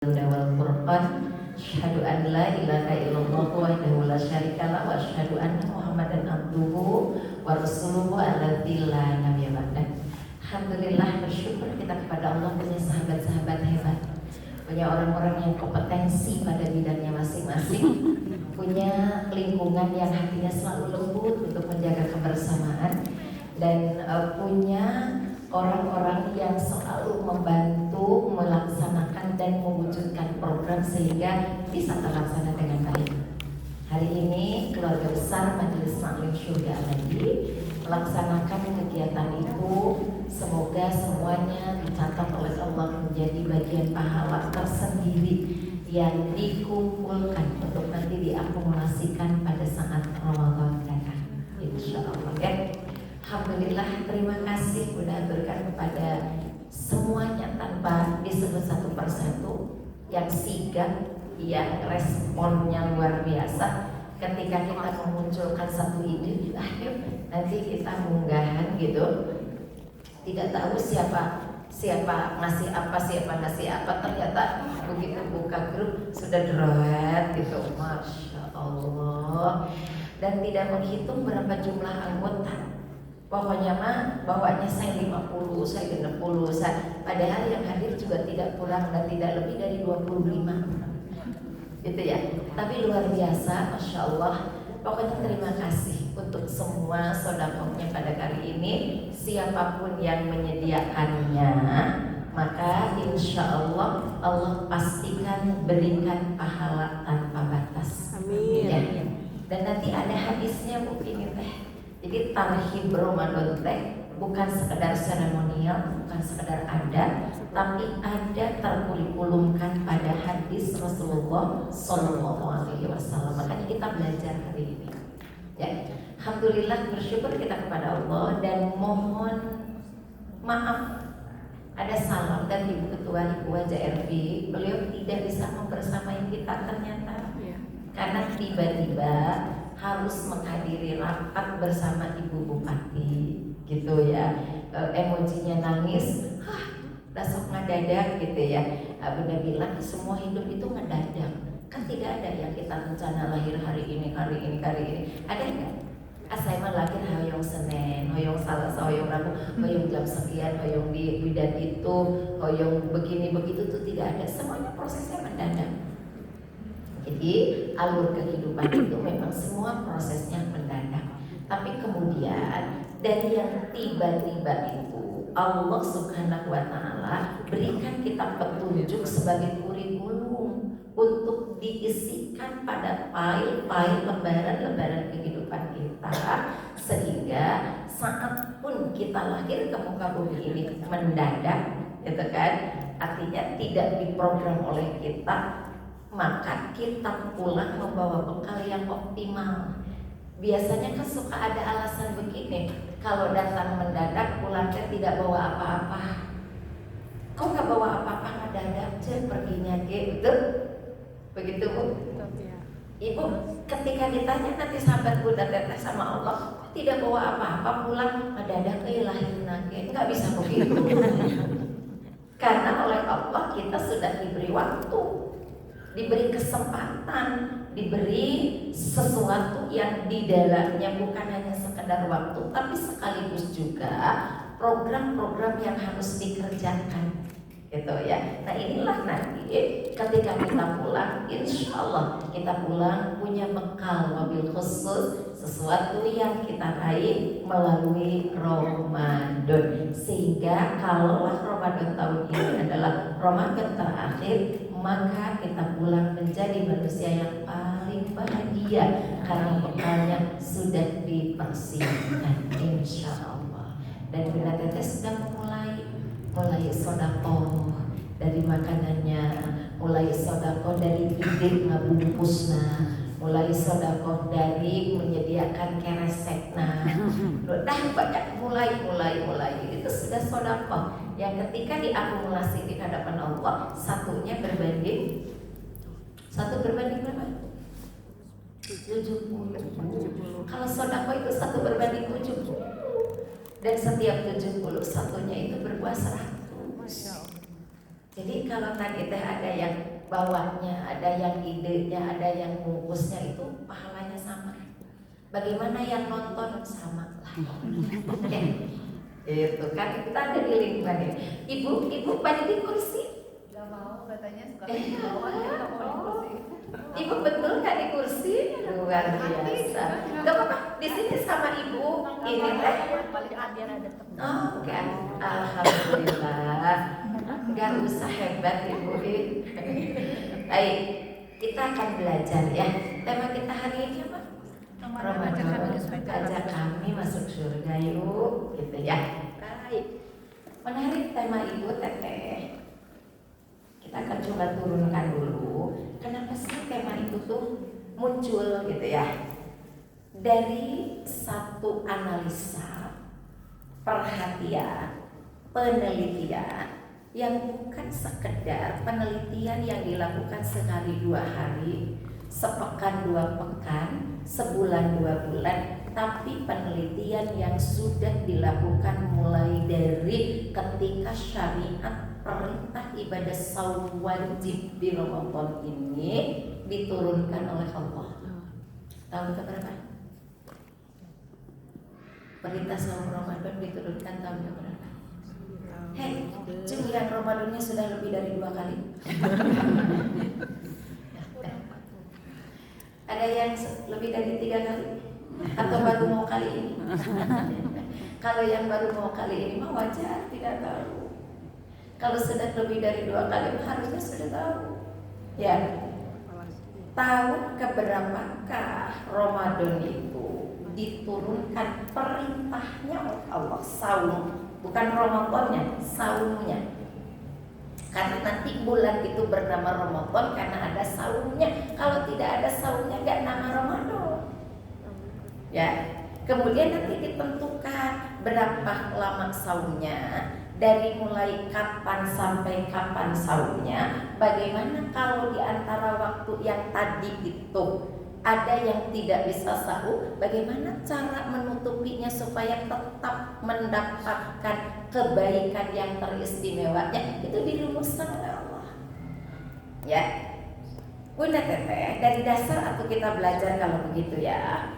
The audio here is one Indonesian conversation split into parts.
wal furqan asyhadu an la ilaha illallah wahdahu la syarikalah wa asyhadu anna muhammadan abduhu wa rasuluhu alladzi la nabiyya ba'dah. Alhamdulillah, bersyukur kita kepada Allah punya sahabat-sahabat hebat, punya orang-orang yang kompetensi pada bidangnya masing-masing, punya lingkungan yang hatinya selalu lembut untuk menjaga kebersamaan, dan punya orang-orang yang selalu membantu melaksanakan dan mewujudkan program sehingga bisa terlaksana dengan baik. Hari ini keluarga besar Majelis Taklim Syurga Abadi melaksanakan kegiatan itu. Semoga semuanya dicatat oleh Allah menjadi bagian pahala tersendiri yang dikumpulkan untuk nanti diakumulasikan pada saat Ramadan datang, insya Allah ya. Alhamdulillah, terima kasih sudah berikan kepada semuanya tanpa disebut satu persatu, yang sigap, yang responnya luar biasa ketika kita memunculkan satu ide. Ayo nanti kita munggahan gitu, tidak tahu siapa ngasih apa, ternyata begitu buka grup sudah deret gitu, masya Allah, dan tidak menghitung berapa jumlah anggota. Pokoknya mah bawanya saya 50, saya 60, padahal yang hadir juga tidak kurang dan tidak lebih dari 25 gitu ya. Tapi luar biasa, masya Allah. Pokoknya terima kasih untuk semua sedekahnya pada kali ini. Siapapun yang menyediakannya, maka insya Allah Allah pastikan berikan pahala tanpa batas. Amin ya. Dan nanti ada hadisnya Bu ini teh. Jadi tarhib Ramadan teh bukan sekedar seremonial, bukan sekedar adat, tapi ada terkurikulumkan pada hadis Rasulullah Shallallahu Alaihi Wasallam. Makanya kita belajar hari ini. Ya, alhamdulillah, bersyukur kita kepada Allah dan mohon maaf ada salam dari Ibu Ketua Ibu Haja RV. Beliau tidak bisa membersamai kita ternyata karena tiba-tiba harus menghadiri rapat bersama Ibu Bupati gitu ya. Emojinya nangis, dasok ngedadak gitu ya. Bunda bilang semua hidup itu ngedadak, kan tidak ada yang kita rencana lahir hari ini. Ada nggak? Saya mah lahir hoyong Senin, hoyong Selasa, hoyong Rabu, hoyong jam sekian, hoyong di bidan itu, hoyong begini begitu, tuh tidak ada. Semuanya prosesnya mendadak. Jadi alur kehidupan itu memang semua prosesnya mendadak. Tapi kemudian dari yang tiba-tiba itu Allah Subhanahu wa Ta'ala berikan kita petunjuk sebagai kurikulum untuk diisikan pada file-file lembaran-lembaran kehidupan kita, sehingga saat pun kita lahir ke muka bumi ini mendadak, gitu kan? Artinya tidak diprogram oleh kita, maka kita pulang membawa bekal yang optimal. Biasanya kan suka ada alasan begini, kalau datang mendadak pulangnya tidak bawa apa-apa. Kok gak bawa apa-apa mendadak aja perginya gitu? Begitu Bu? Ibu ketika ditanya nanti sahabat Bunda Teteh sama Allah, tidak bawa apa-apa pulang mendadak lahir nage, nggak bisa begitu. Karena oleh Allah kita sudah diberi waktu, diberi kesempatan, diberi sesuatu yang di dalamnya bukan hanya sekedar waktu, tapi sekaligus juga program-program yang harus dikerjakan, gitu ya. Nah inilah nanti ketika kita pulang, insya Allah kita pulang punya bekal mobil khusus, sesuatu yang kita raih melalui Ramadan, sehingga kalaulah Ramadan tahun ini adalah Ramadan terakhir, maka kita pulang menjadi manusia yang paling bahagia karena bekalnya sudah dipersiapkan, insya Allah. Dan Bunda Teteh sudah mulai sedekah dari makanannya, mulai sedekah dari ide ngabungkusna, mulai sedekah dari menyediakan keresekna. Dah banyak mulai itu sudah sedekah yang ketika diakumulasi di hadapan Allah, satu berbanding berapa? 70. Kalau sedekah itu 1 berbanding 70, dan setiap 70 satunya itu berbuah 100. Jadi kalau tadi teh ada yang bawahnya, ada yang idenya, ada yang ngurusnya, itu pahalanya sama. Bagaimana yang nonton sama lah. Itu kan kita ada di lingkungan ini. Ibu pada di kursi? Gak mau, katanya suka di bawah, ya gak mau di kursi. Ibu betul nggak di kursi? Luar biasa. Gak apa-apa, di sini sama ibu. Ini teh. Biar ada teman. Oh, oke. Alhamdulillah. Gak usah hebat ibu. Baik, kita akan belajar ya. Tema kita hari ini apa? Ramadan. Ajak kami masuk surga yuk, gitu ya. Baik. Menarik tema ibu Teteh. Kita akan coba turunkan dulu. Kenapa sih tema itu tuh muncul gitu ya? Dari satu analisa, perhatian, penelitian yang bukan sekedar penelitian yang dilakukan sehari 2 hari, sepekan 2 pekan, sebulan 2 bulan, tapi penelitian yang sudah dilakukan mulai dari ketika syariat perintah ibadah saum wajib di Ramadan ini diturunkan oleh Allah. Tahun keberapa? Perintah saum Ramadan diturunkan tahun keberapa? Hei, cemilan Ramadannya sudah lebih dari 2 kali. Ada yang lebih dari 3 kali? Atau baru mau kali ini? Kalau yang baru mau kali ini mah wajar, tidak tahu. Kalau sudah lebih dari 2 kali harusnya sudah tahu. Ya. Tahun keberapakah Ramadan itu diturunkan perintahnya oleh Allah, saum, bukan Ramadannya, saumnya. Karena nanti bulan itu bernama Ramadan karena ada saumnya. Kalau tidak ada saumnya gak nama Ramadan. Ya. Kemudian nanti ditentukan berapa lama saumnya, dari mulai kapan sampai kapan saumnya. Bagaimana kalau di antara waktu yang tadi itu ada yang tidak bisa sahur, bagaimana cara menutupinya supaya tetap mendapatkan kebaikan yang teristimewanya, itu dirumuskan oleh Allah. Ya, Bunda Teteh, dari dasar atau kita belajar kalau begitu ya.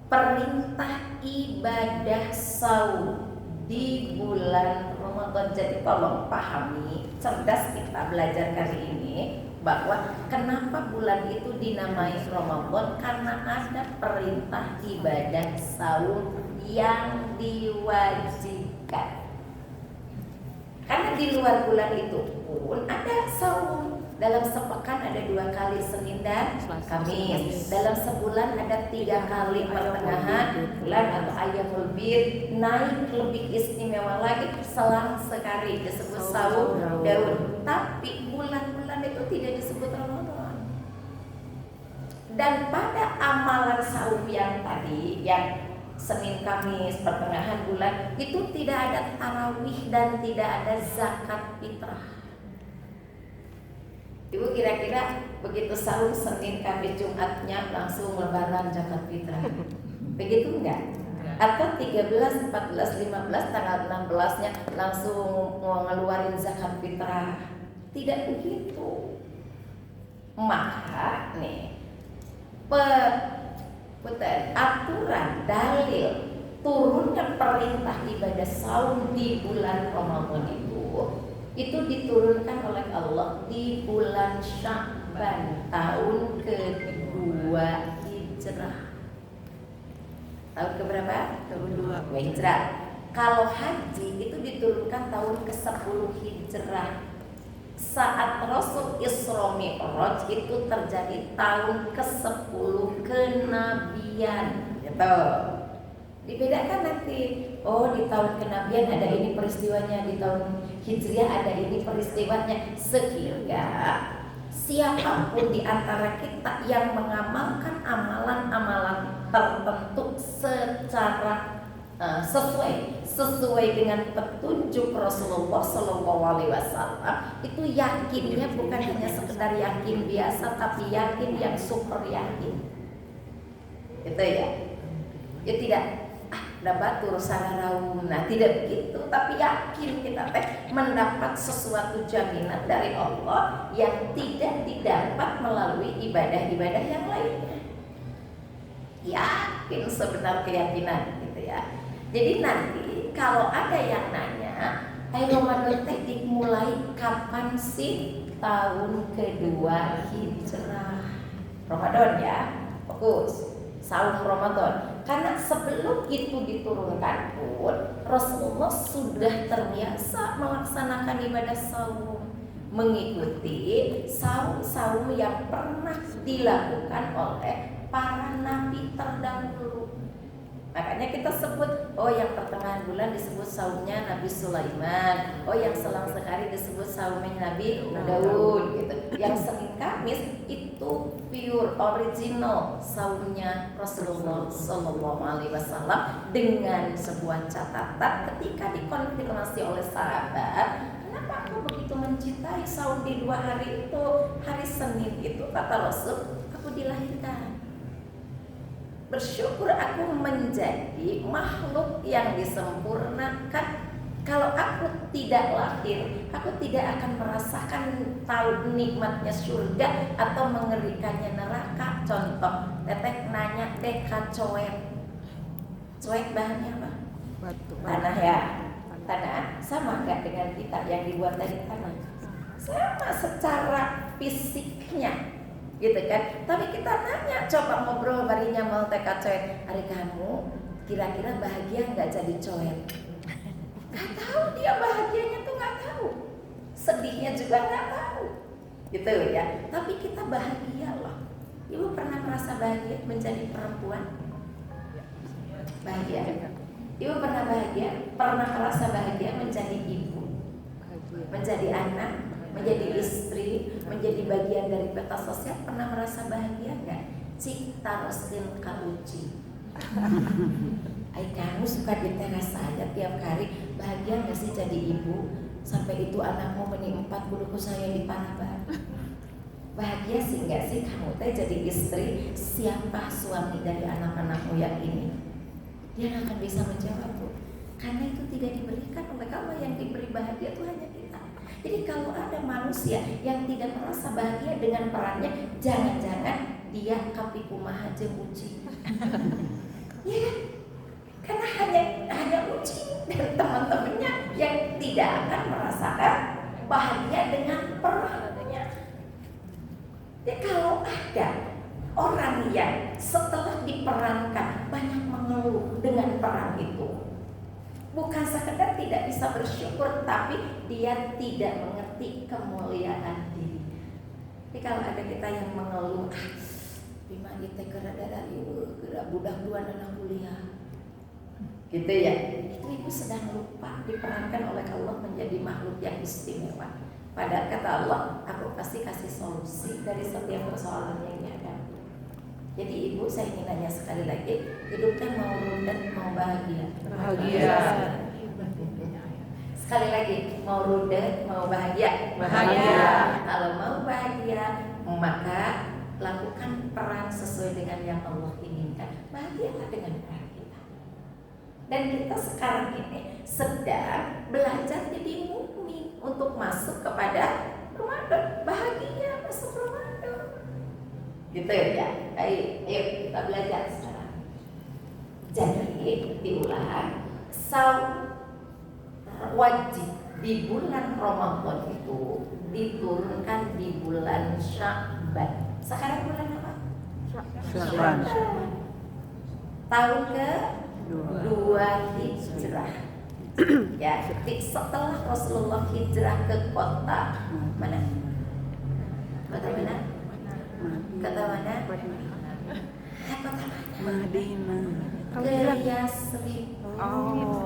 Perintah ibadah saum di bulan Ramadan. Jadi tolong pahami, cerdas kita belajar kali ini bahwa kenapa bulan itu dinamai Ramadan, karena ada perintah ibadah saum yang diwajibkan. Karena di luar bulan itu pun ada saum. Dalam sepekan ada 2 kali, Senin dan Kamis. Dalam sebulan ada 3 kali, pertengahan bulan atau Ayyamul Bid. Naik lebih istimewa lagi, selang sekali disebut saum Daud. Tapi bulan-bulan itu tidak disebut Ramadan. Dan pada amalan saum yang tadi, yang Senin Kamis pertengahan bulan, itu tidak ada tarawih dan tidak ada zakat fitrah. Ibu kira-kira begitu saum Senin Kamis Jumatnya langsung lebaran zakat fitrah, begitu enggak? Atau 13, 14, 15 tanggal 16-nya langsung mau ngeluarin zakat fitrah? Tidak begitu. Maka nih aturan dalil turunnya perintah ibadah saum di bulan Ramadan itu diturunkan oleh Allah di bulan Sya'ban tahun kedua Hijrah. Tahun keberapa? Tahun 2 Hijrah. Kalau haji itu diturunkan tahun ke-10 Hijrah. Saat Rasul Isra Mi'raj itu terjadi tahun ke-10 kenabian, gitu. Dibedakan nanti. Oh, di tahun kenabian ada ini peristiwanya, di tahun Hijriah ada ini peristiwanya. Sehingga siapapun di antara kita yang mengamalkan amalan-amalan tertentu secara sesuai dengan petunjuk Rasulullah SAW, itu yakinnya bukan hanya sekedar yakin biasa, tapi yakin yang super yakin. Itu ya. Ya tidak. batur sararauna, tidak begitu, tapi yakin kita mendapat sesuatu jaminan dari Allah yang tidak didapat melalui ibadah-ibadah yang lainnya. Yakin sebenar keyakinan gitu ya. Jadi nanti kalau ada yang nanya, ayo Ramadan dimulai kapan sih? Tahun kedua hijrah. Ramadan ya, fokus. Saum Ramadan. Karena sebelum itu diturunkan pun Rasulullah sudah terbiasa melaksanakan ibadah saum, mengikuti saum-saum yang pernah dilakukan oleh para nabi terdahulu. Makanya kita sebut, oh yang pertengahan bulan disebut saumnya Nabi Sulaiman, oh yang selang sekali disebut saumnya Nabi Daud gitu. Yang Senin Kamis itu pure original saumnya Rasulullah SAW, dengan sebuah catatan ketika dikonfirmasi oleh sahabat, kenapa aku begitu mencintai saum di 2 hari itu? Hari Senin itu kata Rasul, aku dilahirkan. Bersyukur aku menjadi makhluk yang disempurnakan. Kalau aku tidak lahir, aku tidak akan merasakan tahu nikmatnya surga atau mengerikannya neraka. Contoh, Teteh nanya deka coek. Coek bahannya apa? Batu. Tanah ya. Tanah sama nggak dengan kita yang dibuat dari tanah? Sama secara fisiknya, gitu kan. Tapi kita nanya, coba ngobrol barinya mau teka coek, hari kamu kira-kira bahagia nggak jadi coek? Nggak tahu, dia bahagianya tuh nggak tahu, sedihnya juga nggak tahu, gitu ya. Tapi kita bahagia loh. Ibu pernah merasa bahagia menjadi perempuan? Bahagia. Ibu pernah bahagia? Pernah merasa bahagia menjadi ibu, menjadi anak, menjadi istri, menjadi bagian dari peta sosial? Pernah merasa bahagia nggak? Cita roslin kauci. Ay, kamu suka diteras saja tiap hari. Bahagia nggak sih jadi ibu? Sampai itu anakmu menimpa buluku saya di Parabar. Bahagia sih nggak sih kamu teh jadi istri? Siapa suami dari anak-anakmu yang ini? Dia nggak akan bisa menjawab tuh, karena itu tidak diberikan oleh Allah. Yang diberi bahagia itu hanya kita. Jadi kalau ada manusia yang tidak merasa bahagia dengan perannya, jangan-jangan dia kapikumaha jeung uci. Ya kan? Karena hanya uci dan teman-temannya yang tidak akan merasakan bahagia dengan perannya. Ya kalau ada orang yang setelah diperankan banyak mengeluh dengan peran itu, bukan sekedar tidak bisa bersyukur, tapi dia tidak mengerti kemuliaan diri. Jadi kalau ada kita yang mengeluh, bima kita kerada budak dua anak kuliah, gitu ya, itu ibu sedang lupa diperankan oleh Allah menjadi makhluk yang istimewa. Padahal kata Allah, aku pasti kasih solusi dari setiap persoalan yang dihadapi. Jadi ibu, saya ingin nanya sekali lagi, hidupnya mau rundet, mau bahagia? Bahagia. Sekali lagi, mau rundet, mau bahagia? Bahagia. Kalau mau bahagia, maka lakukan peran sesuai dengan yang Allah inginkan. Bahagialah dengan peran kita. Dan kita sekarang ini sedang belajar jadi mukmin untuk masuk kepada Ramadan. Bahagia masuk Ramadan, gitu ya. Ayo kita belajar sekarang. Jadi diulang, saum wajib di bulan Ramadan itu diturunkan di bulan Sya'ban. Sekarang bulan apa? Sya'ban. Tahun ke-2 Hijrah. Ya, setelah Rasulullah hijrah ke kota mana? Kota mana? Kota mana? Kota mana? Madinah. Ke Yasrib. Oh.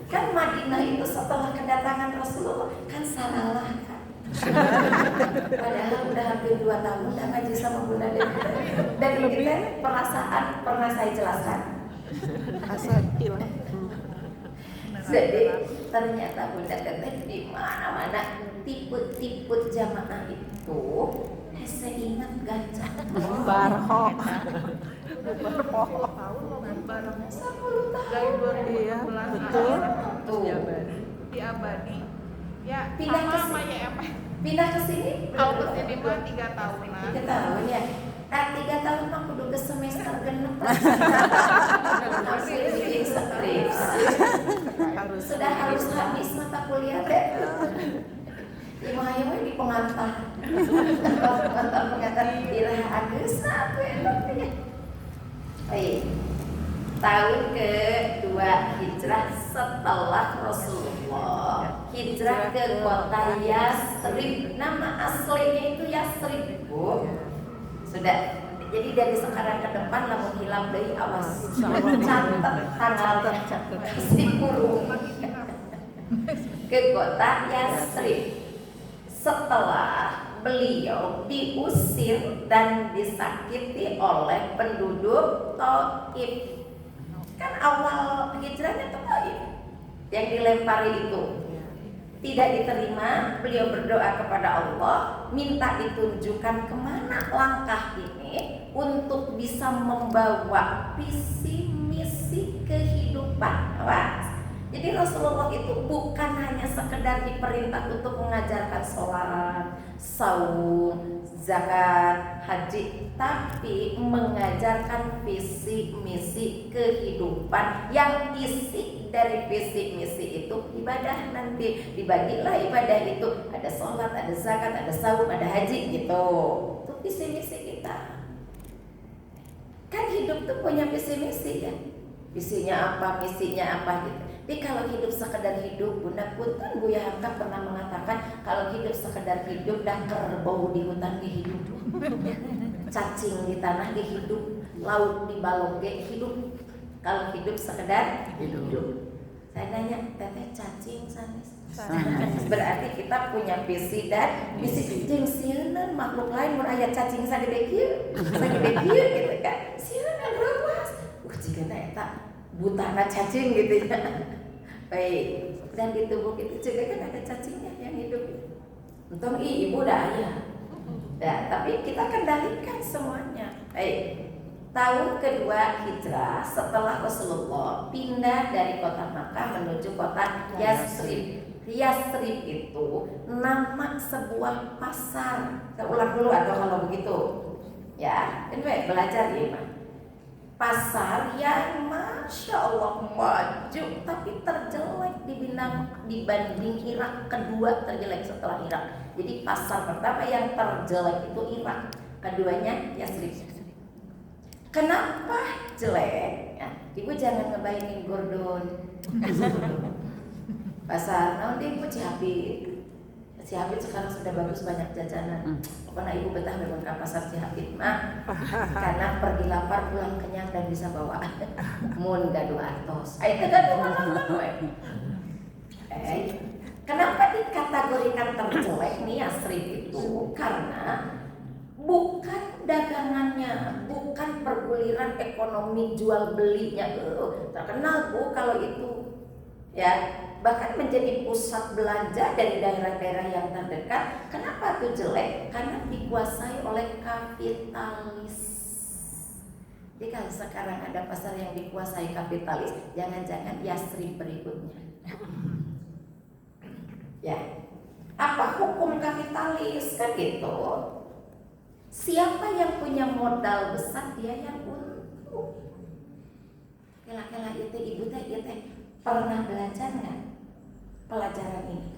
Kan Madinah itu setelah kedatangan Rasulullah kan Salalah kan. Padahal udah hampir 2 tahun udah ngaji sama Bunda Dewi. Dan kita perasaan pernah saya jelaskan. Asakil. Jadi ternyata Bunda Dewi di mana-mana tipe-tipe jamaah itu saya ingat gajah. Barho. tahun mau bareng 10 tahun. dari 2012 Iya, betul. Tuh. di Abadi. Ya, Pindah ke sama sini. ya Pindah ke sini? Kalau ke sini mah 3 tahunan. 3 tahun ya. 3 tahun mah kudu ke semester genep. Harus bikin skripsi. Sudah harus habis mata kuliah deh. Imahnya mah di pengantar. Pengantar iraha agus apa ya? Baik. Tahun kedua hijrah setelah Rasulullah hijrah ke kota Yasrib. Nama aslinya itu Yasrib, Bu. Sudah. Jadi dari sekarang ke depan lamun hilang deui awas. Catat tanggalnya, kasih kurung. Ke kota Yasrib. Setelah beliau diusir dan disakiti oleh penduduk Taif. Kan awal hijrahnya ke Taif yang dilempari itu tidak diterima, beliau berdoa kepada Allah minta ditunjukkan kemana langkah ini untuk bisa membawa visi misi kehidupan. Awas. Jadi Rasulullah itu bukan hanya sekedar diperintah untuk mengajarkan sholat, saum, zakat, haji, tapi mengajarkan visi misi kehidupan yang isi dari visi misi itu ibadah. Nanti dibagilah ibadah itu, ada sholat, ada zakat, ada saum, ada haji gitu. Itu visi misi kita. Kan hidup tuh punya visi misi ya. Visinya apa, misinya apa gitu. Jadi kalau hidup sekedar hidup, Bunda Punten Buya Hamka pernah mengatakan kalau hidup sekedar hidup dan kerbau di hutan dihidup, cacing di tanah dihidup, laut di balongge hidup. Kalau hidup sekedar hidup. Saya nanya, teteh cacing sanes. Berarti kita punya visi dan misi. Jeung sieun makhluk lain mun aya cacing sagede kieu gitu kan. Sieun rawas. Jigana eta butana cacing gitu ya. Baik, dan di tubuh kita juga kan ada cacingnya yang hidup. Untung ibu dah ya. Ya, tapi kita kendalikan semuanya. Baik. Tahun kedua hijrah setelah Rasulullah pindah dari kota Makkah menuju kota Yasrib. Yasrib itu nama sebuah pasar. Saya ulang dulu atau kalau begitu. Ya, kan belajar ya, Mas. Pasar yang Masya Allah maju tapi terjelek dibanding Irak. Kedua terjelek setelah Irak. Jadi pasar pertama yang terjelek itu Irak, keduanya Yasrib. Kenapa jelek? Ya, Ibu jangan ngebayangin Gordon. Pasar, nah Ibu Cihabit. Cihabit sekarang sudah bagus, banyak jajanan. Pokoknya ibu betah memang ke pasar Cihabit mah, karena pergi lapar pulang kenyang dan bisa bawa mun gaduh artos. Itu gaduh mana? Kenapa dikategorikan terjelek nih Yasrib itu? Karena bukan dagangannya, bukan perguliran ekonomi jual belinya. Terkenal Bu kalau itu, ya. Bahkan menjadi pusat belanja dari daerah-daerah yang terdekat. Kenapa tuh jelek? Karena dikuasai oleh kapitalis. Jadi kalau sekarang ada pasar yang dikuasai kapitalis, jangan-jangan Yasrib berikutnya. Ya, apa hukum kapitalis kan gitu? Siapa yang punya modal besar dia yang untung. Kela-kela itu ibu teh pernah belajar nggak pelajaran ini?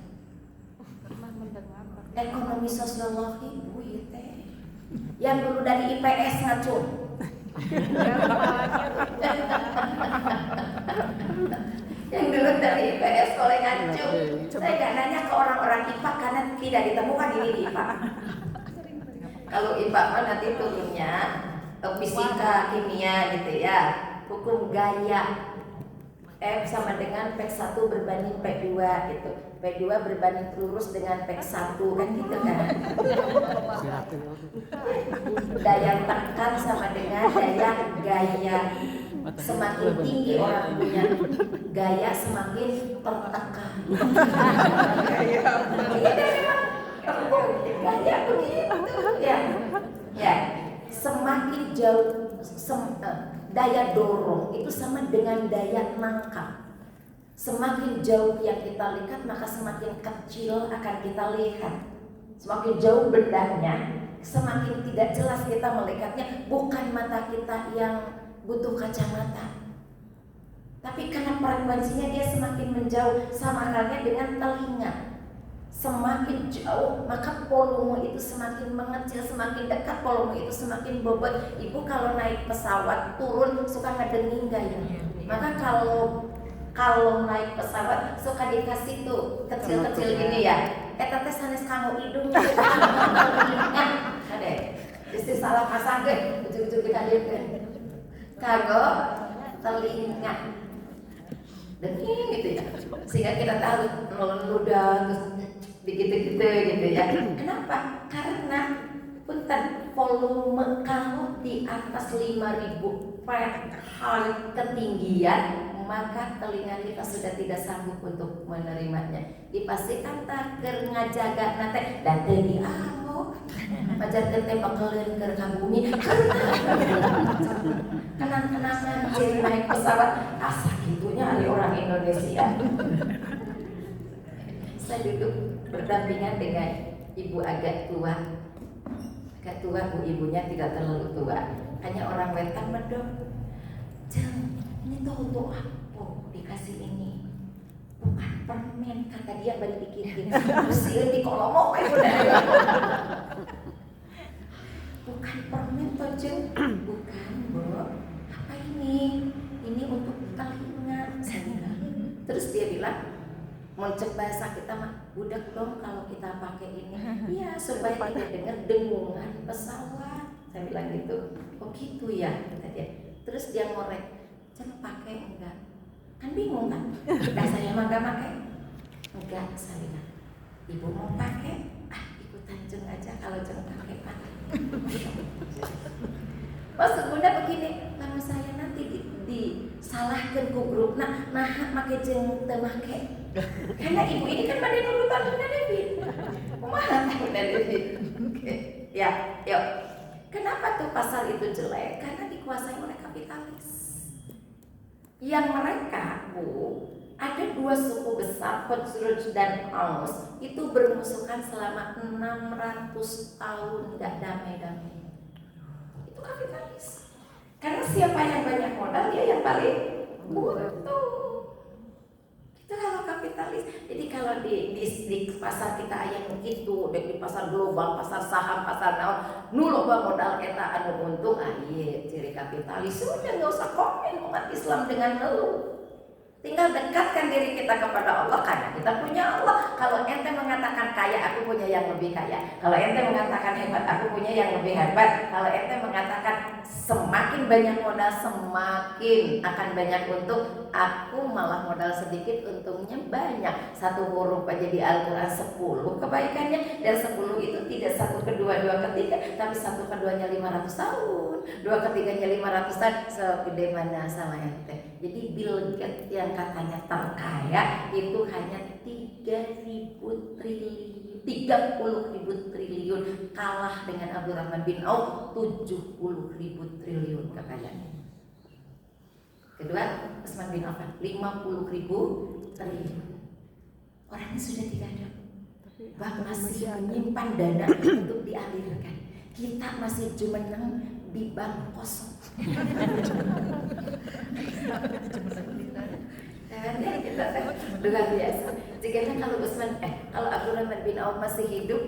Ekonomi sosiologi Bu teh yang dulu dari IPS ngacun. Yang dulu dari IPS oleh ngacun. Saya nggak nanya ke orang-orang IPA karena tidak ditemukan ini di IPA. Kalau IPA kan nanti turunnya fisika, kimia gitu ya, hukum gaya. F sama dengan P1 berbanding P2 gitu. P2 berbanding lurus dengan P1 kan gitu kan. Daya tekan sama dengan daya gaya. Semakin tinggi orang punya gaya semakin tertekan. Gaya begitu ya. Ya. Semakin semakin jauh daya dorong itu sama dengan daya nangkap. Semakin jauh yang kita lihat, maka semakin kecil akan kita lihat. Semakin jauh bendanya, semakin tidak jelas kita melihatnya. Bukan mata kita yang butuh kacamata, tapi karena frekuensinya dia semakin menjauh. Sama halnya dengan telinga. Semakin jauh, maka volume itu semakin mengecil. Semakin dekat, volume itu semakin bobot. Ibu kalau naik pesawat turun suka ngedenging gak ya? Maka kalau naik pesawat suka dikasih tuh kecil-kecil gini ya. Tete sanes kanggo hidung. Ada. Isti salah pasang deh, ujung-ujung dikadirkeun. Kanggo telinga. Denging gitu ya. Sehingga kita tahu ludah terus begitu-gitu gitu ya. Kenapa? Karena punten volume kalau di atas 5.000 feet ketinggian, maka telinga kita sudah tidak sanggup untuk menerimanya. Dipastikan tak ngajaga nate dan di amo pajar teh bakaleun keur ka bumi. Kenang-kenangan ciri naik pesawat asa gitunya ada orang Indonesia. Saya duduk berdampingan dengan ibu agak tua. Agak tua, bu, ibunya tidak terlalu tua. Hanya orang wetan medok. Jeng, ini tuh untuk apa dikasih ini? Bukan permen, kata dia balik dikirim. Usil di kolomok itu bukan permen toh Jeng. Bukan, bu. Apa ini? Ini untuk telinga. Terus dia bilang, mau cek bahasa kita mah budak dong kalau kita pakai ini. Iya, supaya tidak dengar dengungan pesawat. Saya bilang gitu. Oh gitu ya, kata dia. Terus dia ngorek, "Jangan pakai enggak?" Kan bingung kan? Nah, saya mah enggak pakai. Enggak, saya bilang. Ibu mau pakai? Ah, ikutan Jeng aja kalau Jeng pakai. Maksud Bunda begini, kalau saya nanti disalahkan ku grup nah make Jeng teu make. Karena ibu ini kan pada nurutan Bunda Devi. Kumaha Bunda Devi? Oke. Ya, yuk. Kenapa tuh pasar itu jelek? Karena dikuasai oleh kapitalis. Yang mereka, Bu, ada dua suku besar, Khazraj dan Aus, itu bermusuhan selama 600 tahun nggak damai-damai. Itu kapitalis. Karena siapa yang banyak modal dia yang paling butuh. Itu kalau kapitalis. Jadi kalau di pasar kita aya gitu, di pasar global, pasar saham, pasar naon, nu loba modal eta anu untung, ieu ciri kapitalis. Sudah enggak usah komen umat Islam dengan ngeluh. Tinggal dekatkan diri kita kepada Allah karena kita punya Allah. Kalau ente mengatakan kaya, aku punya yang lebih kaya. Kalau ente mengatakan hebat, aku punya yang lebih hebat. Kalau ente mengatakan semakin banyak modal, semakin akan banyak untung, aku malah modal sedikit, untungnya banyak. Satu huruf aja di Al-Quran 10 kebaikannya. Dan 10 itu tidak satu kedua, dua ketiga, tapi satu keduanya 500 tahun, dua ketiganya 500 tahun. Segede mana sama ente. Jadi Bill Gates yang katanya terkaya itu hanya 30.000 triliun, kalah dengan Abdurrahman bin Auf 70.000 triliun kekayaannya. Kedua, Utsman bin Affan 50.000 triliun. Orangnya sudah tidak ada, masih menyimpan dana untuk dialirkan. Kita masih jumeneng di bank kosong. Kita luar biasa. Jika kalau kalau Abdurrahman bin Auf masih hidup,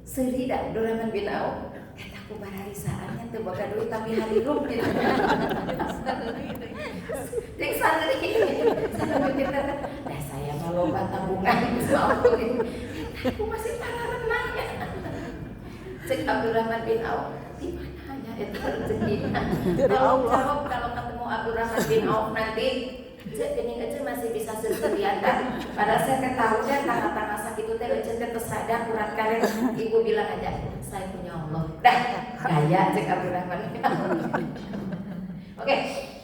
seri dah Abdurrahman bin Auf. Aku bararisaannya tuh boga duit tapi hari rum gitu. Dek santri ini, saya mau loba tabungan aku masih tanah renangnya. Cek Abdurrahman bin Auf, di mana ya itu rezekinya? Tolong jawab kalau ketemu Abdurrahman bin Auf nanti. Cek ini aja masih bisa sendirian kan? Padahal saya ketahui kan tengah-tengah sakit itu teh terus sadar kurang kalian. Ibu bilang aja, saya punya Allah. Dah, kaya cek Abdurrahman. Oke,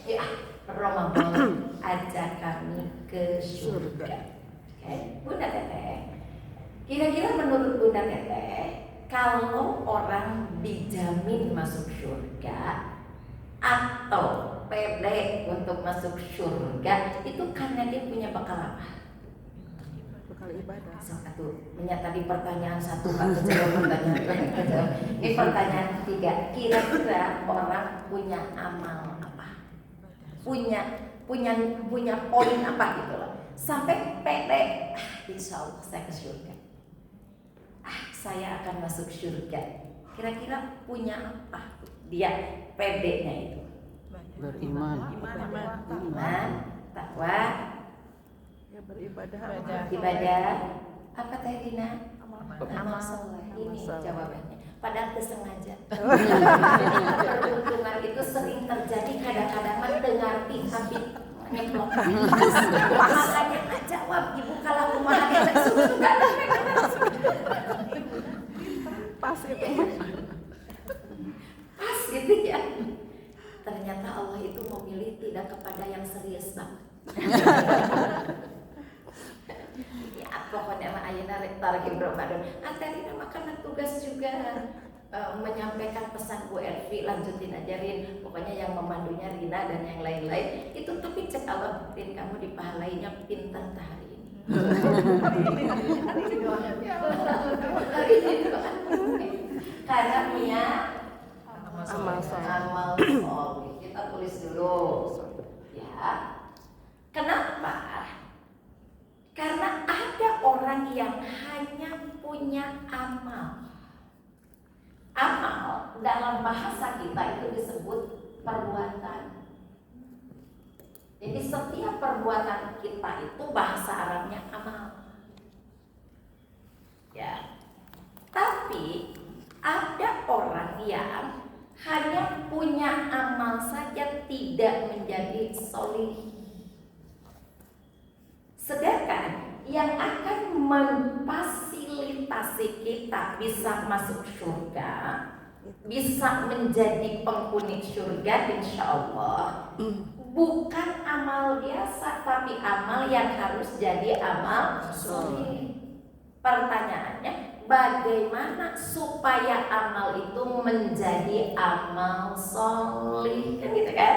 ya Ramadan ajak kami ke surga. Oke, Bunda Teteh. Kira-kira menurut Bunda Teteh, kalau orang dijamin masuk surga atau pede untuk masuk surga itu karena dia punya bekal apa? Bekal ibadah. Satu, tadi pertanyaan satu, Pak, jawab pertanyaan. Ini pertanyaan ketiga. Kira-kira orang punya amal apa? Punya poin apa gitu loh. Sampai pede, insya Allah saya ke surga. Saya akan masuk surga. Kira-kira punya apa dia pedenya itu? Beriman. Iman, takwa, Ya beribadah. ibadah. Apa Teh Dina? Amal soleh. Ini soleh. jawabannya. Padahal tersengaja. Peruntungan itu sering terjadi kadang-kadang mendengar tapi nyeplok. Makanya nggak jawab ibu kalau kumaha suka. Pas itu. Pas gitu ya. Ternyata Allah itu memilih tidak kepada yang serius banget. Ya pokoknya mah ayeuna rek tarikh Ramadan. Tadi makanan tugas juga menyampaikan pesan Bu Ervi, lanjutin ajarin. Pokoknya yang memandunya Rina dan yang lain-lain. Itu tapi cek Allah buktiin kamu dipahalainya pintar hari ini. Hari ini doa. Karena punya Amal soleh. amal soleh. Kita tulis dulu. Ya. Kenapa? Karena ada orang yang hanya punya amal. Amal dalam bahasa kita itu disebut perbuatan. Jadi setiap perbuatan kita itu bahasa Arabnya amal. Ya. Tapi ada orang yang hanya punya amal saja tidak menjadi solih. Sedangkan yang akan memfasilitasi kita bisa masuk surga, bisa menjadi penghuni surga insya Allah, bukan amal biasa tapi amal yang harus jadi amal solih. Pertanyaannya, bagaimana supaya amal itu menjadi amal solih? Kan gitu kan?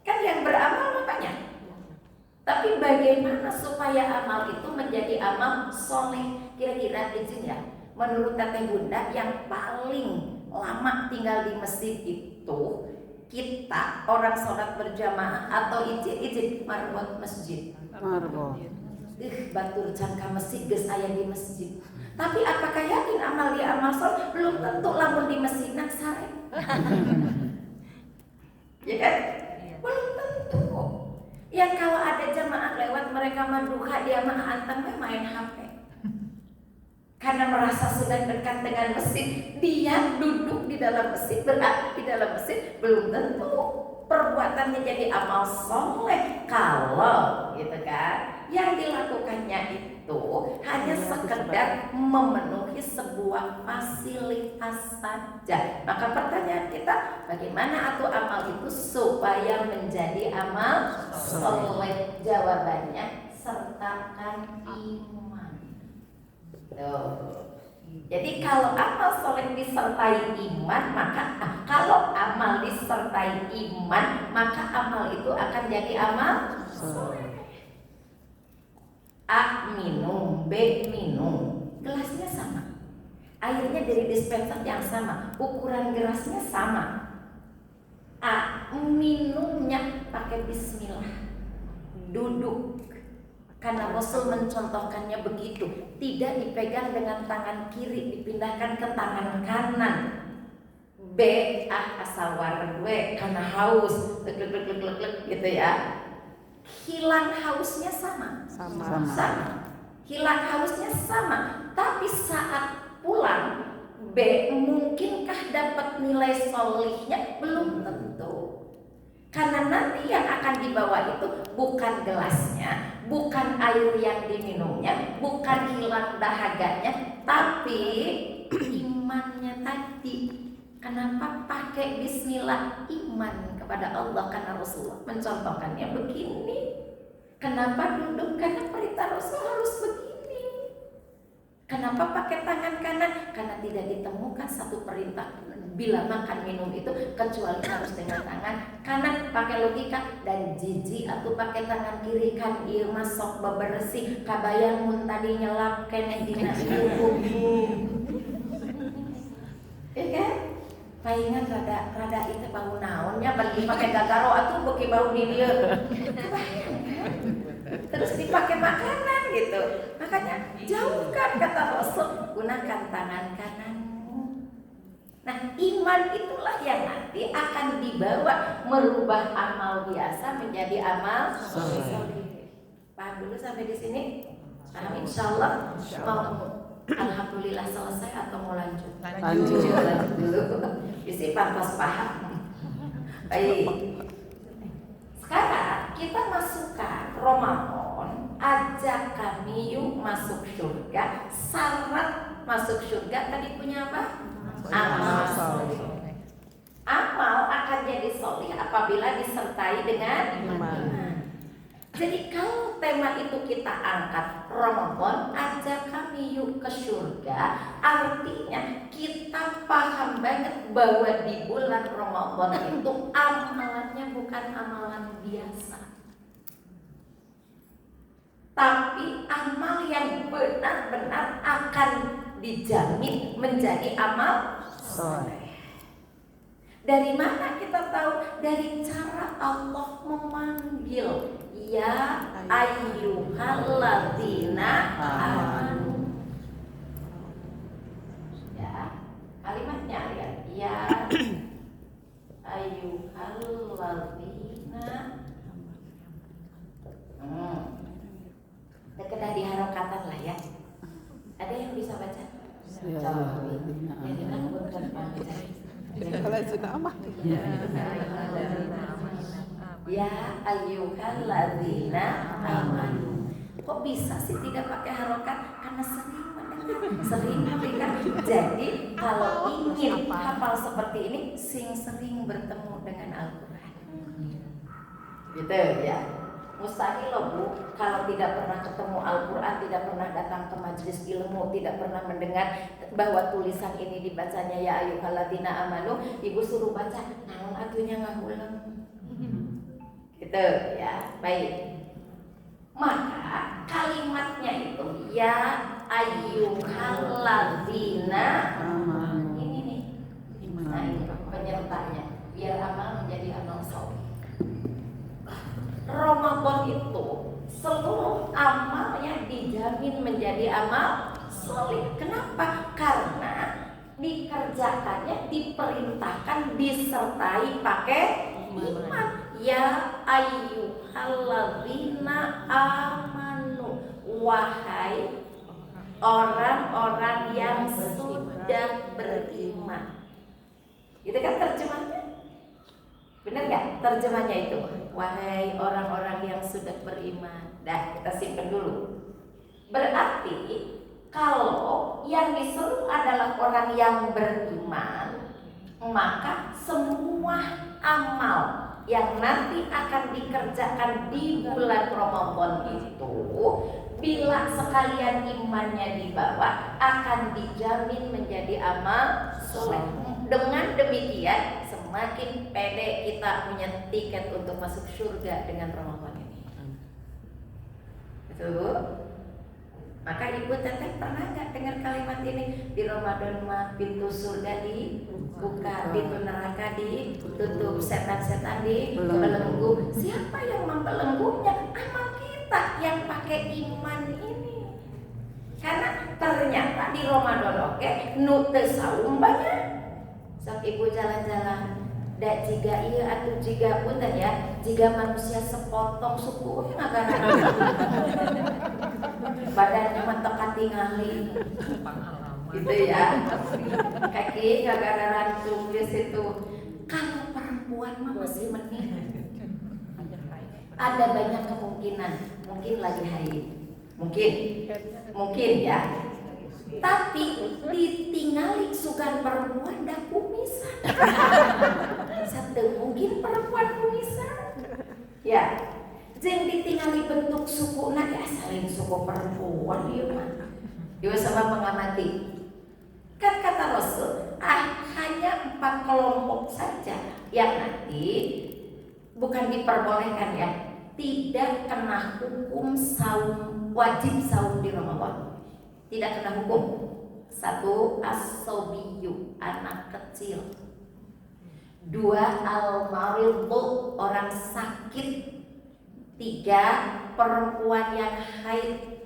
Kan yang beramal banyak. Tapi bagaimana supaya amal itu menjadi amal soleh? Kira-kira izin ya, menurut Teteh Bunda yang paling lama tinggal di masjid itu kita orang sholat berjamaah atau izin marwat masjid. Marbo. Batur can ka masjid geus aya di masjid. Tapi apakah yakin amal dia amal soleh? Belum tentu lamun di masjid nak sare. Ya kan? Belum tentu. Yang kalau ada jamaah lewat mereka menduha dia mah anteng main HP. Karena merasa sudah dekat dengan masjid, dia duduk di dalam masjid, berada di dalam masjid, belum tentu perbuatannya jadi amal soleh. Kalau gitu kan, yang dilakukannya itu hanya sekedar memenuhi sebuah fasilitas saja. Maka pertanyaan kita, bagaimana atuh amal itu supaya menjadi amal soleh? Jawabannya, sertakan iman. Tuh. Jadi kalau amal soleh disertai iman, maka kalau amal disertai iman, maka amal itu akan jadi amal soleh. A minum, B minum, gelasnya sama, airnya dari dispenser yang sama, ukuran gelasnya sama. A minumnya pakai bismillah, duduk. Karena Rasul mencontohkannya begitu, tidak dipegang dengan tangan kiri, dipindahkan ke tangan kanan. B, asal war gue karena haus, lek gitu ya. Hilang hausnya sama. Hilang hausnya sama, tapi saat pulang B mungkinkah dapat nilai solihnya? Belum tentu. Karena nanti yang akan dibawa itu bukan gelasnya, bukan air yang diminumnya, bukan hilang dahaganya, tapi imannya tadi. Kenapa pakai bismillah? Iman kepada Allah, karena Rasulullah mencontohkannya begini. Kenapa duduk? Karena perintah Rasul harus begini. Kenapa pakai tangan kanan? Karena tidak ditemukan satu perintah bila makan minum itu kecuali harus dengan tangan kanan. Pakai logika dan jijik atau pakai tangan kiri kan ieu mah sok bebersih kabayang mun tadi nyelap keneh dina ieu. Ya kan? Palingan rada itu bau naonnya bagi pakai gagaro atuh beuki bau di dieu. Kebayang kan? Terus dipakai makanan gitu. Makanya jauhkan kata Rasul, gunakan tangan kananmu. Nah, iman itulah yang nanti akan dibawa merubah amal biasa menjadi amal soleh. Paham dulu sampai di sini? Paham insyaallah? Mau alhamdulillah selesai atau mau lanjut? Lanjut dulu. Isi pas paham. Baik. Sekarang kita masukkan Ramadan, ajak kami yuk masuk surga. Syarat masuk surga tadi punya apa? Amal soleh. Amal akan jadi soleh apabila disertai dengan iman. Jadi kalau tema itu kita angkat Ramadan, ajak kami yuk ke surga, artinya kita paham banget bahwa di bulan Ramadan itu amalannya bukan amalan biasa, tapi amal yang benar-benar akan dijamin menjadi amal soleh. Dari mana kita tahu? Dari cara Allah memanggil, ya ayyuhalladzina amanu. Ya, kalimatnya ya ayyuhalladzina. Dekedah diharokatan lah ya. Ada yang bisa baca? Ya ayyuhalladzina amanu. Kok bisa sih tidak pakai harokat? Karena sering mendengar, sering mendengar. Jadi kalau ingin hafal seperti ini, sering bertemu dengan Al-Quran. Gitu ya. Mustahil loh Bu, kalau tidak pernah ketemu Al-Quran, tidak pernah datang ke majelis ilmu, tidak pernah mendengar bahwa tulisan ini dibacanya ya ayyuhalladzina amanu, Ibu suruh baca, naon atunya ngahulang. Gitu ya, baik. Maka kalimatnya itu ya ayyuhalladzina amanu. Ini nih, nah ini penyertanya, biar amal menjadi amal soleh. Ramadan itu seluruh amalnya dijamin menjadi amal soleh. Kenapa? Karena dikerjakannya, diperintahkan, disertai pakai iman. Ya ayyuhalladzina amanu, wahai orang-orang yang sudah beriman. Itu kan terjemahnya. Benar nggak terjemahnya itu? Wahai orang-orang yang sudah beriman. Dah, kita simpen dulu. Berarti kalau yang disuruh adalah orang yang beriman, maka semua amal yang nanti akan dikerjakan di bulan Ramadan itu, bila sekalian imannya dibawa, akan dijamin menjadi amal soleh. Dengan demikian, semakin pede kita punya tiket untuk masuk surga dengan Ramadan ini. Betul Bu? Maka Ibu Teteh pernah nggak dengar kalimat ini? Di Ramadan mah pintu surga dibuka, pintu neraka ditutup, setan-setan dibelenggu. Siapa yang membelenggunya? Amal kita yang pakai iman ini. Karena ternyata di Ramadan nu teu saum banyak. Sok Ibu jalan-jalan, dak jiga ieu atuh jiga punten ya, jiga manusia sepotong suku ngagana. Badannya mentok katingali. Gitu ya. Kaki ngagana rancung di situ. Kalau perempuan mah masih mending. Ada banyak kemungkinan, mungkin lagi haid. Mungkin ya. Tapi ditinggali sugan perempuan dah kumisan. Satu mungkin perempuan kumisan. Ya, jeung ditinggali bentuk suku ya salin suku perempuan ieu mah. Ibu sama mengamati. Kan kata Rasul, hanya 4 kelompok saja yang nanti bukan diperbolehkan ya, tidak kena hukum saum, wajib saum di Ramadan. Tidak kena hukum. 1, as-sobiyu, anak kecil. 2, al-maridhu, orang sakit. 3, perempuan yang haid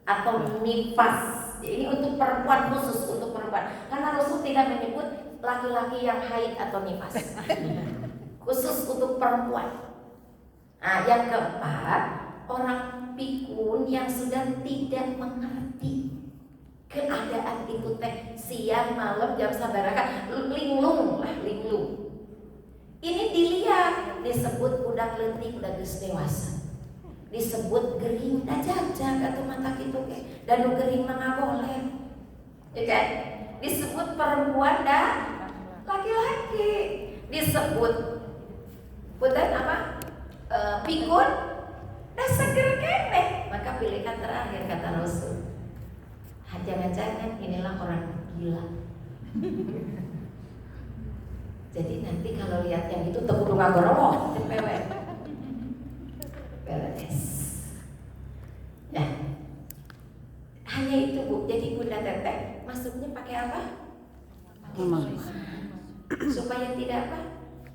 atau nifas. Ini untuk perempuan, khusus untuk perempuan. Karena Rasul tidak menyebut laki-laki yang haid atau nifas. Khusus untuk perempuan. Nah, yang keempat, orang pikun yang sudah tidak mengerti keadaan itu teh siang malam jam sabaraha linglung. Ini dilihat, disebut budak leutik, budak geus dewasa. Disebut gering da jajak atau mata kitu ge, dan nu gering mah ngagoleh. Ya kan? Disebut perempuan dan laki-laki. Disebut punten apa? Pikun da seger keneh. Maka pilihan terakhir kata Rasul. Jangan-jangan inilah orang gila. Jadi nanti kalau lihat yang itu teu kudu ngagorowoh, cepewe. Beres. Ya. Hanya itu Bu. Jadi Bunda Teteh masuknya pakai apa? Pakai supaya tidak apa?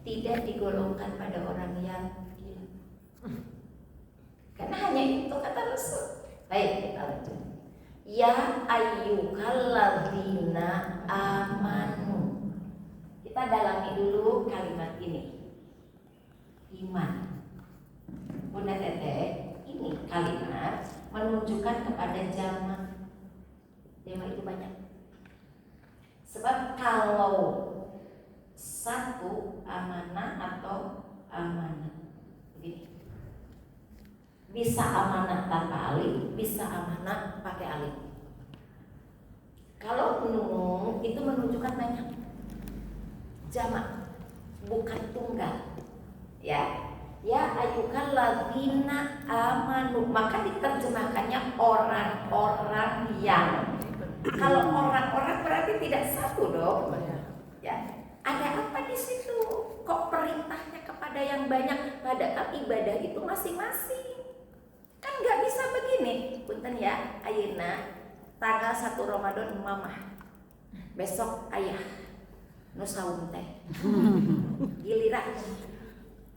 Tidak digolongkan pada orang yang gila. Karena hanya itu kata Rasul. Baik, kita lanjut. Ya ayyuhalladzina amanu. Kita dalami dulu kalimat ini. Iman. Bunda Teteh, ini kalimat menunjukkan kepada jamak. Jamak itu banyak. Sebab kalau satu amanah atau amanah, begini. Bisa amanah tanpa alif, bisa amanah pakai alif. Kalau nun itu menunjukkan banyak. Jamak, bukan tunggal. Ya. Ya ayyuhalladzina amanu, maka diterjemahkannya orang-orang yang. Kalau orang-orang berarti tidak satu dong. Ya. Ada apa di situ? Kok perintahnya kepada yang banyak padahal ibadah itu masing-masing? Kan nggak bisa begini. Punten ya, ayeuna tanggal 1 Ramadan mamah. Besok ayah nu saum teh. Giliran.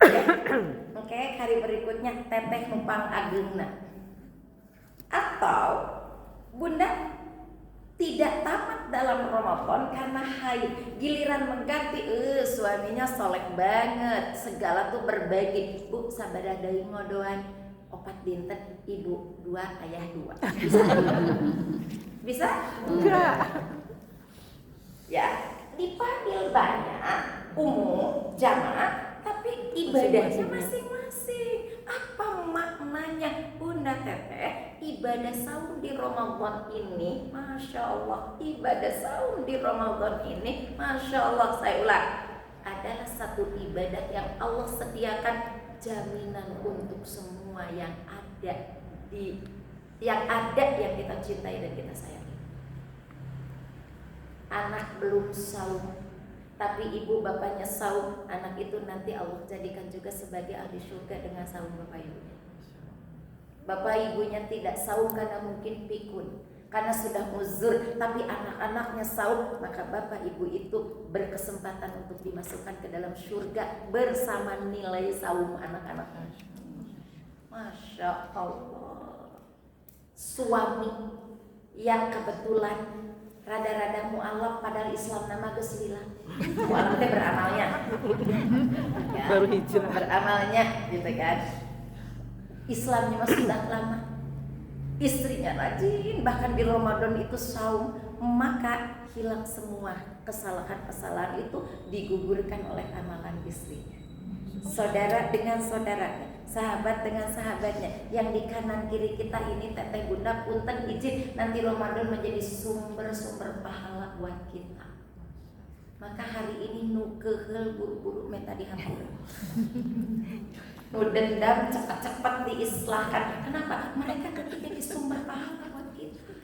Ya. Oke, hari berikutnya teteh numpang ageungna. Atau Bunda tidak tamat dalam Ramadan karena haid, giliran mengganti suaminya soleh banget, segala tuh berbagi. Bu, sabaraha deui ngodoan? 4 dinten, ibu 2, ayah 2. Bisa? Enggak. Ya, dipanggil banyak, umum, jamaah, tapi ibadahnya masing-masing. Apa maknanya Bunda Teteh? Ibadah saum di Ramadan ini, Masya Allah, ibadah saum di Ramadan ini, Masya Allah, saya ulang, adalah satu ibadah yang Allah sediakan jaminan untuk semua yang ada yang kita cintai dan kita sayangi. Anak belum saum, tapi ibu bapaknya saum, anak itu nanti Allah jadikan juga sebagai ahli surga dengan saum bapak ibunya. Bapak ibunya tidak saum karena mungkin pikun, karena sudah uzur, tapi anak-anaknya saum, maka bapak ibu itu berkesempatan untuk dimasukkan ke dalam surga bersama nilai saum anak-anaknya. Masya Allah. Suami yang kebetulan rada-rada mu'alaf padahal Islam nama geus lila. Mu'alaf teh beramalnya. Ya, Baru hijrah. beramalnya gitu kan. Islamnya mah sudah lama. Istrinya rajin, bahkan di Ramadan itu saum, maka hilang semua kesalahan-kesalahan itu digugurkan oleh amalan istrinya. Saudara dengan saudaranya, sahabat dengan sahabatnya, yang di kanan kiri kita ini teteh bunda punten izin nanti Ramadan menjadi sumber-sumber pahala buat kita. Maka hari ini nu keheul buru-buru meta dihampura. Nu dendam cepat-cepat diislahkan. Kenapa? Mereka ketika di sumber pahala buat kita.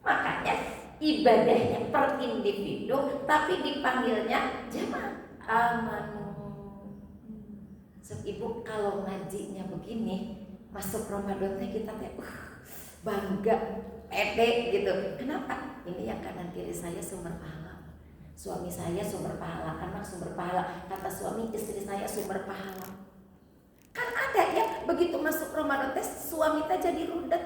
Makanya ibadahnya per individu tapi dipanggilnya jamaah amanu. Ibu kalau ngajinya begini masuk Ramadan teh kita teh bangga, pede gitu. Kenapa? Ini yang kanan kiri saya sumber pahala. Suami saya sumber pahala, anak sumber pahala. Kata suami, istri saya sumber pahala. Kan ada ya, begitu masuk Ramadan teh suami teh jadi rudet.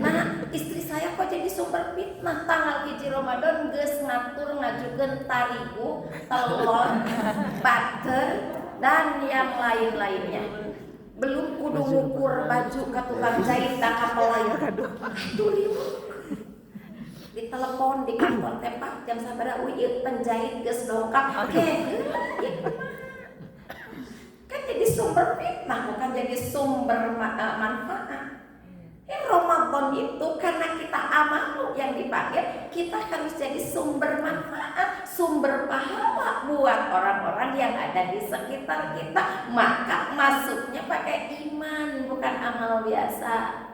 Nah, istri saya kok jadi sumber fitnah. Tanggal hiji Ramadan geus ngatur ngajukeun tarigu, telur, butter dan yang lain-lainnya. Belum kudu ngukur baju ke tukang jahit da ka pelayan. Aduh liu. Di telepon di kantor tempat jam sabaraha ieu penjahit geus dongkap. Oke. Kan jadi sumber fitnah bukan jadi sumber manfaat. Ramadan itu karena kita amal yang dipanggil, kita harus jadi sumber manfaat, sumber pahala buat orang-orang yang ada di sekitar kita. Maka masuknya pakai iman, bukan amal biasa.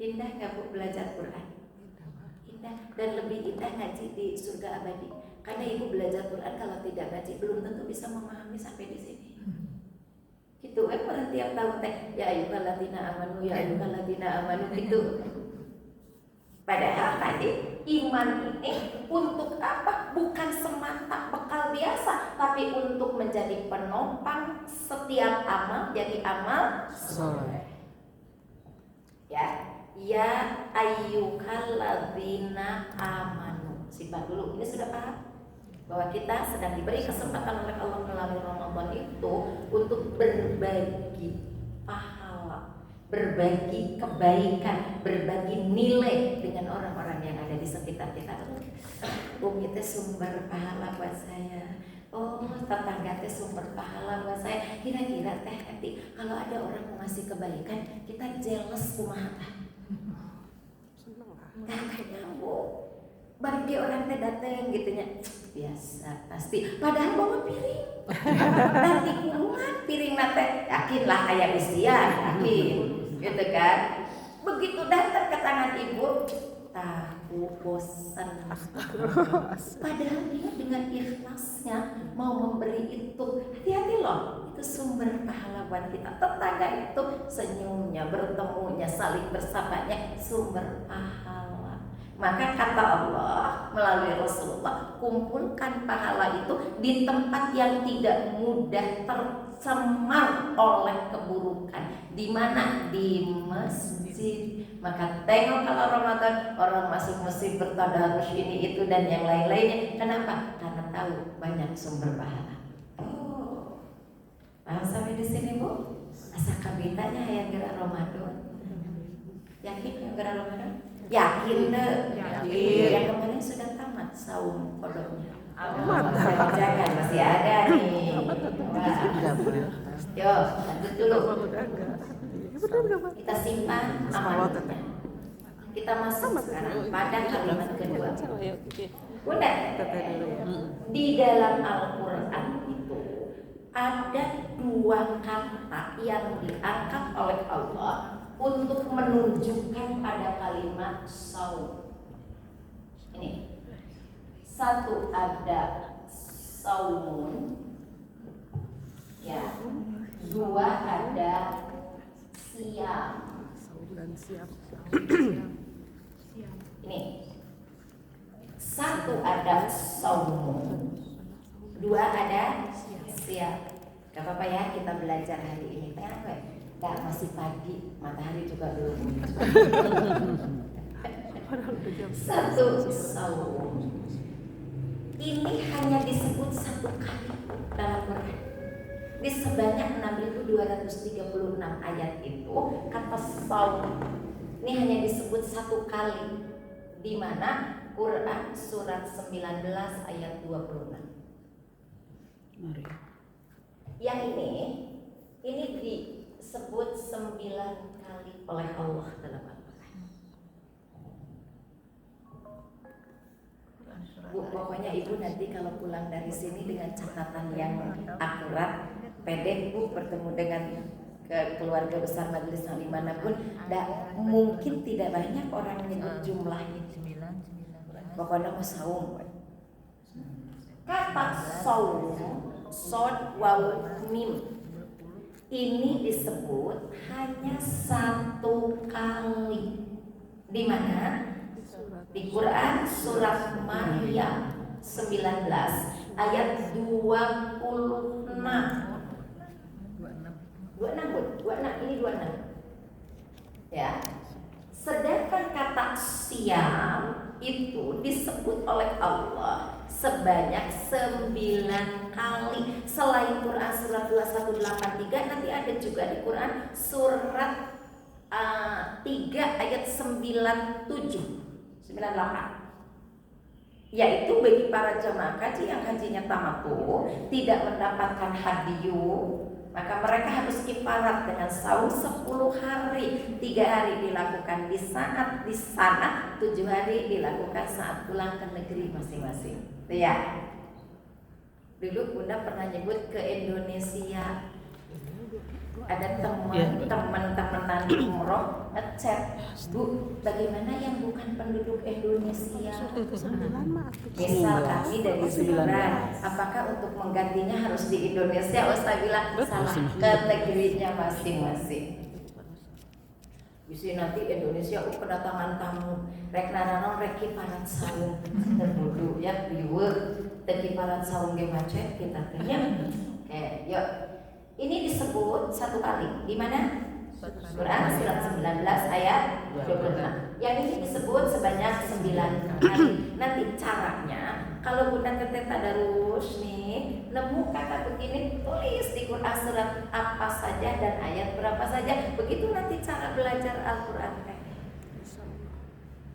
Indah gak Bu belajar Quran? Indah, dan lebih indah ngaji di surga abadi. Karena ibu belajar Quran kalau tidak ngaji belum tentu bisa memahami sampai di sini. Gitu kan tiap tahun teh ya ayyuhalladzina amanu ya ayyuhalladzina amanu gitu. Padahal tadi iman ini untuk apa? Bukan semata bekal biasa, tapi untuk menjadi penopang setiap amal jadi amal soleh. Ya ayyuhalladzina amanu. Sifat dulu. Ini sudah paham? Bahwa kita sedang diberi kesempatan oleh Allah melalui Ramadan itu untuk berbagi pahala, berbagi kebaikan, berbagi nilai dengan orang-orang yang ada di sekitar kita. Itu sumber pahala buat saya. Oh, tetangga teh sumber pahala buat saya. Kira-kira teh nanti kalau ada orang mau ngasih kebaikan, kita jealous kumaha tah? Gak nyambung. Balik dia orang teh dateng gitunya biasa pasti padahal bawa piring nanti kurungan piring nate yakinlah ayam isian yakin gitu kan. Begitu datang ke tangan ibu tahu bosan padahal dia dengan ikhlasnya mau memberi itu. Hati-hati loh, itu sumber pahala buat kita. Tetangga itu senyumnya, bertemunya, saling bersahabatnya sumber pahala. Maka kata Allah melalui Rasulullah, kumpulkan pahala itu di tempat yang tidak mudah tercemar oleh keburukan. Di mana? Di masjid. Maka tengok kalau Ramadan orang masuk masjid bertadarus ini itu dan yang lain-lainnya. Kenapa? Karena tahu banyak sumber pahala. Oh, paham sampai di sini Bu? Asa kabitanya yang gerak Ramadan. Yakin yang gerak Ramadan? Yakin deh. Yakin. Yang kemarin sudah tamat saum kodoknya. Jangan masih ada nih. Yo, lanjut dulu. Kita simpan amanatnya. Kita masuk sekarang pada kalimat kedua. Bunda, di dalam Al-Quran itu ada dua kata yang diangkat oleh Allah untuk menunjukkan pada kalimat saum. Ini satu ada saumun, ya. Dua ada siam. Ini satu ada saumun, dua ada siam. Gak apa-apa ya kita belajar hari ini. Gak masih pagi, matahari juga belum. Satu saum. Ini hanya disebut satu kali dalam Quran. Di sebanyak 6.236 ayat itu kata saum ini hanya disebut satu kali, di mana Quran surat 19 ayat 26. Yang ini disebut 9 kali oleh Allah dalam Al-Quran. Bu, pokoknya ibu nanti kalau pulang dari sini dengan catatan yang akurat, pede Bu bertemu dengan ke keluarga besar majelis taklim manapun, mungkin tidak banyak orang menyebut jumlahnya. Pokoknya mau saum. Kata saum, sod, waw, mim, ini disebut hanya satu kali. Di mana? Di Quran surat Maryam 19 ayat 26. 26 ini 26. Ya. Sedangkan kata siam itu disebut oleh Allah sebanyak 9 kali. Selain Quran surat 2183, nanti ada juga di Quran surat 3 ayat 97 98, yaitu bagi para jamaah haji yang hajinya tamattu tidak mendapatkan hadiyu, maka mereka harus kifarat dengan saum 10 hari. 3 hari dilakukan di saat di sana, 7 hari dilakukan saat pulang ke negeri masing-masing. Ya. Dulu Bunda pernah nyebut ke Indonesia. Ada teman-teman umroh ngechat, Bu, bagaimana yang bukan penduduk Indonesia? Misal kami dari Sudan, apakah untuk menggantinya harus di Indonesia? Ustaz bilang salah, ke negerinya masing-masing. Bisa nanti Indonesia kedatangan tamu, rek nananon rek kiparat saung, terbudu ya biweur, teu kiparat saung ge macet kita tanya. Oke, yuk. Ini disebut satu kali. Di mana? Quran surat 19 ayat 26. Yang ini disebut sebanyak 9 kali. Nanti caranya, kalau Bunda teteh tadarus nih, nemu kata begini, tulis di Quran surat apa saja dan ayat berapa saja. Begitu nanti cara belajar Al-Quran.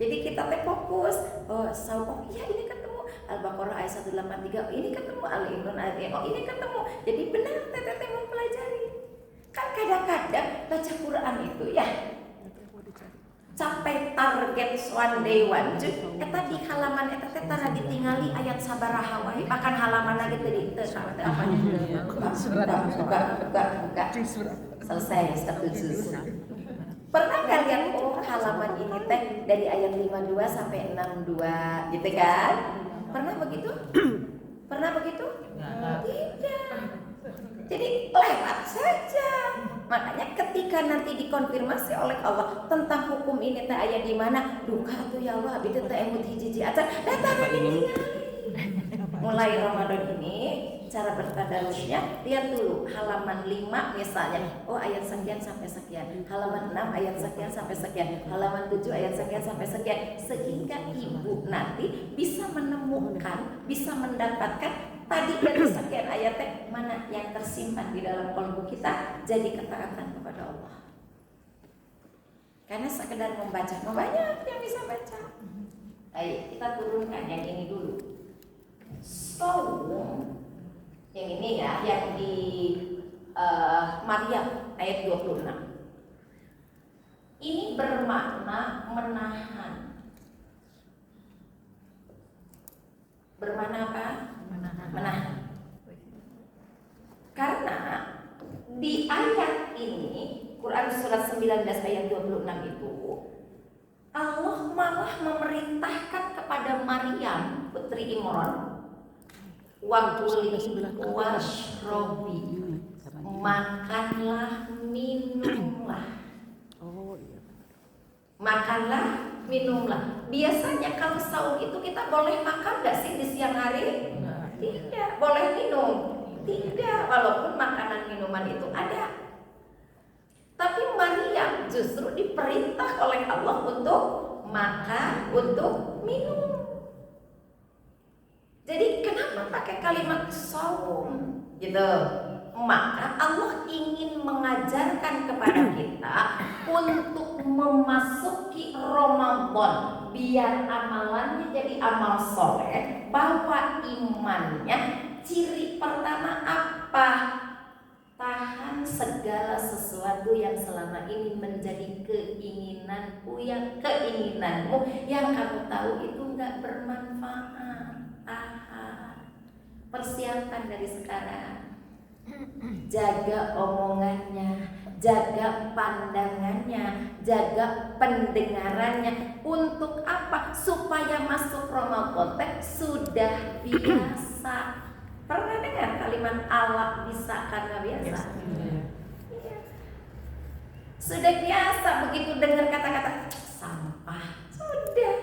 Jadi kita teh fokus. Oh iya ini ketemu Al-Baqarah ayat 183, ini ketemu Al-Imran ayat ini ketemu. Jadi benar teteh mempelajari. Kan kadang-kadang baca Quran itu ya capai target one day one day. Eta di halaman eta teh tara ditingali ayat sabaraha wae, bahkan halaman lagi tadi teu apa. Buka. Selesai satu juz. Pernah nggak lihat halaman ini teh dari ayat 52 sampai 62 gitu kan? Pernah begitu? Pernah begitu? Tidak. Jadi lewat saja. Makanya ketika nanti dikonfirmasi oleh Allah tentang hukum ini teh aya di mana? Duka tuh ya Allah, abi teh emut hiji-hiji acan datang ditinggali. Mulai Ramadan ini cara bertadarusnya lihat dulu halaman 5 misalnya, oh ayat sekian sampai sekian, halaman 6 ayat sekian sampai sekian, halaman 7 ayat sekian sampai sekian, sehingga ibu nanti bisa menemukan, bisa mendapatkan tadi dari sekian ayatnya mana yang tersimpan di dalam kalbu kita jadi ketaatan kepada Allah. Karena sekedar membaca, banyak yang bisa baca. Ayo kita turunkan yang ini dulu. Saum yang ini ya, yang di Maryam ayat 26. Ini bermakna menahan. Bermakna apa? Menahan. Karena di ayat ini Quran surat 19 ayat 26 itu Allah malah memerintahkan kepada Maryam putri Imran, wakuli washrobi, makanlah minumlah. Makanlah minumlah. Biasanya kalau saum itu kita boleh makan gak sih di siang hari? Tidak. Boleh minum? Tidak. Walaupun makanan minuman itu ada. Tapi Maryam justru diperintah oleh Allah untuk makan, untuk minum. Jadi kenapa pakai kalimat saum gitu? Maka Allah ingin mengajarkan kepada kita untuk memasuki Ramadan biar amalannya jadi amal soleh, bahwa imannya ciri pertama apa? Tahan segala sesuatu yang selama ini menjadi keinginanmu yang kamu tahu itu nggak bermanfaat. Tahan, persiapan dari sekarang. Jaga omongannya, jaga pandangannya, jaga pendengarannya. Untuk apa? Supaya masuk Ramadan teh sudah biasa. Pernah dengar kalimat Allah bisa karena biasa? Iya. Sudah biasa begitu dengar kata-kata sampah, sudah.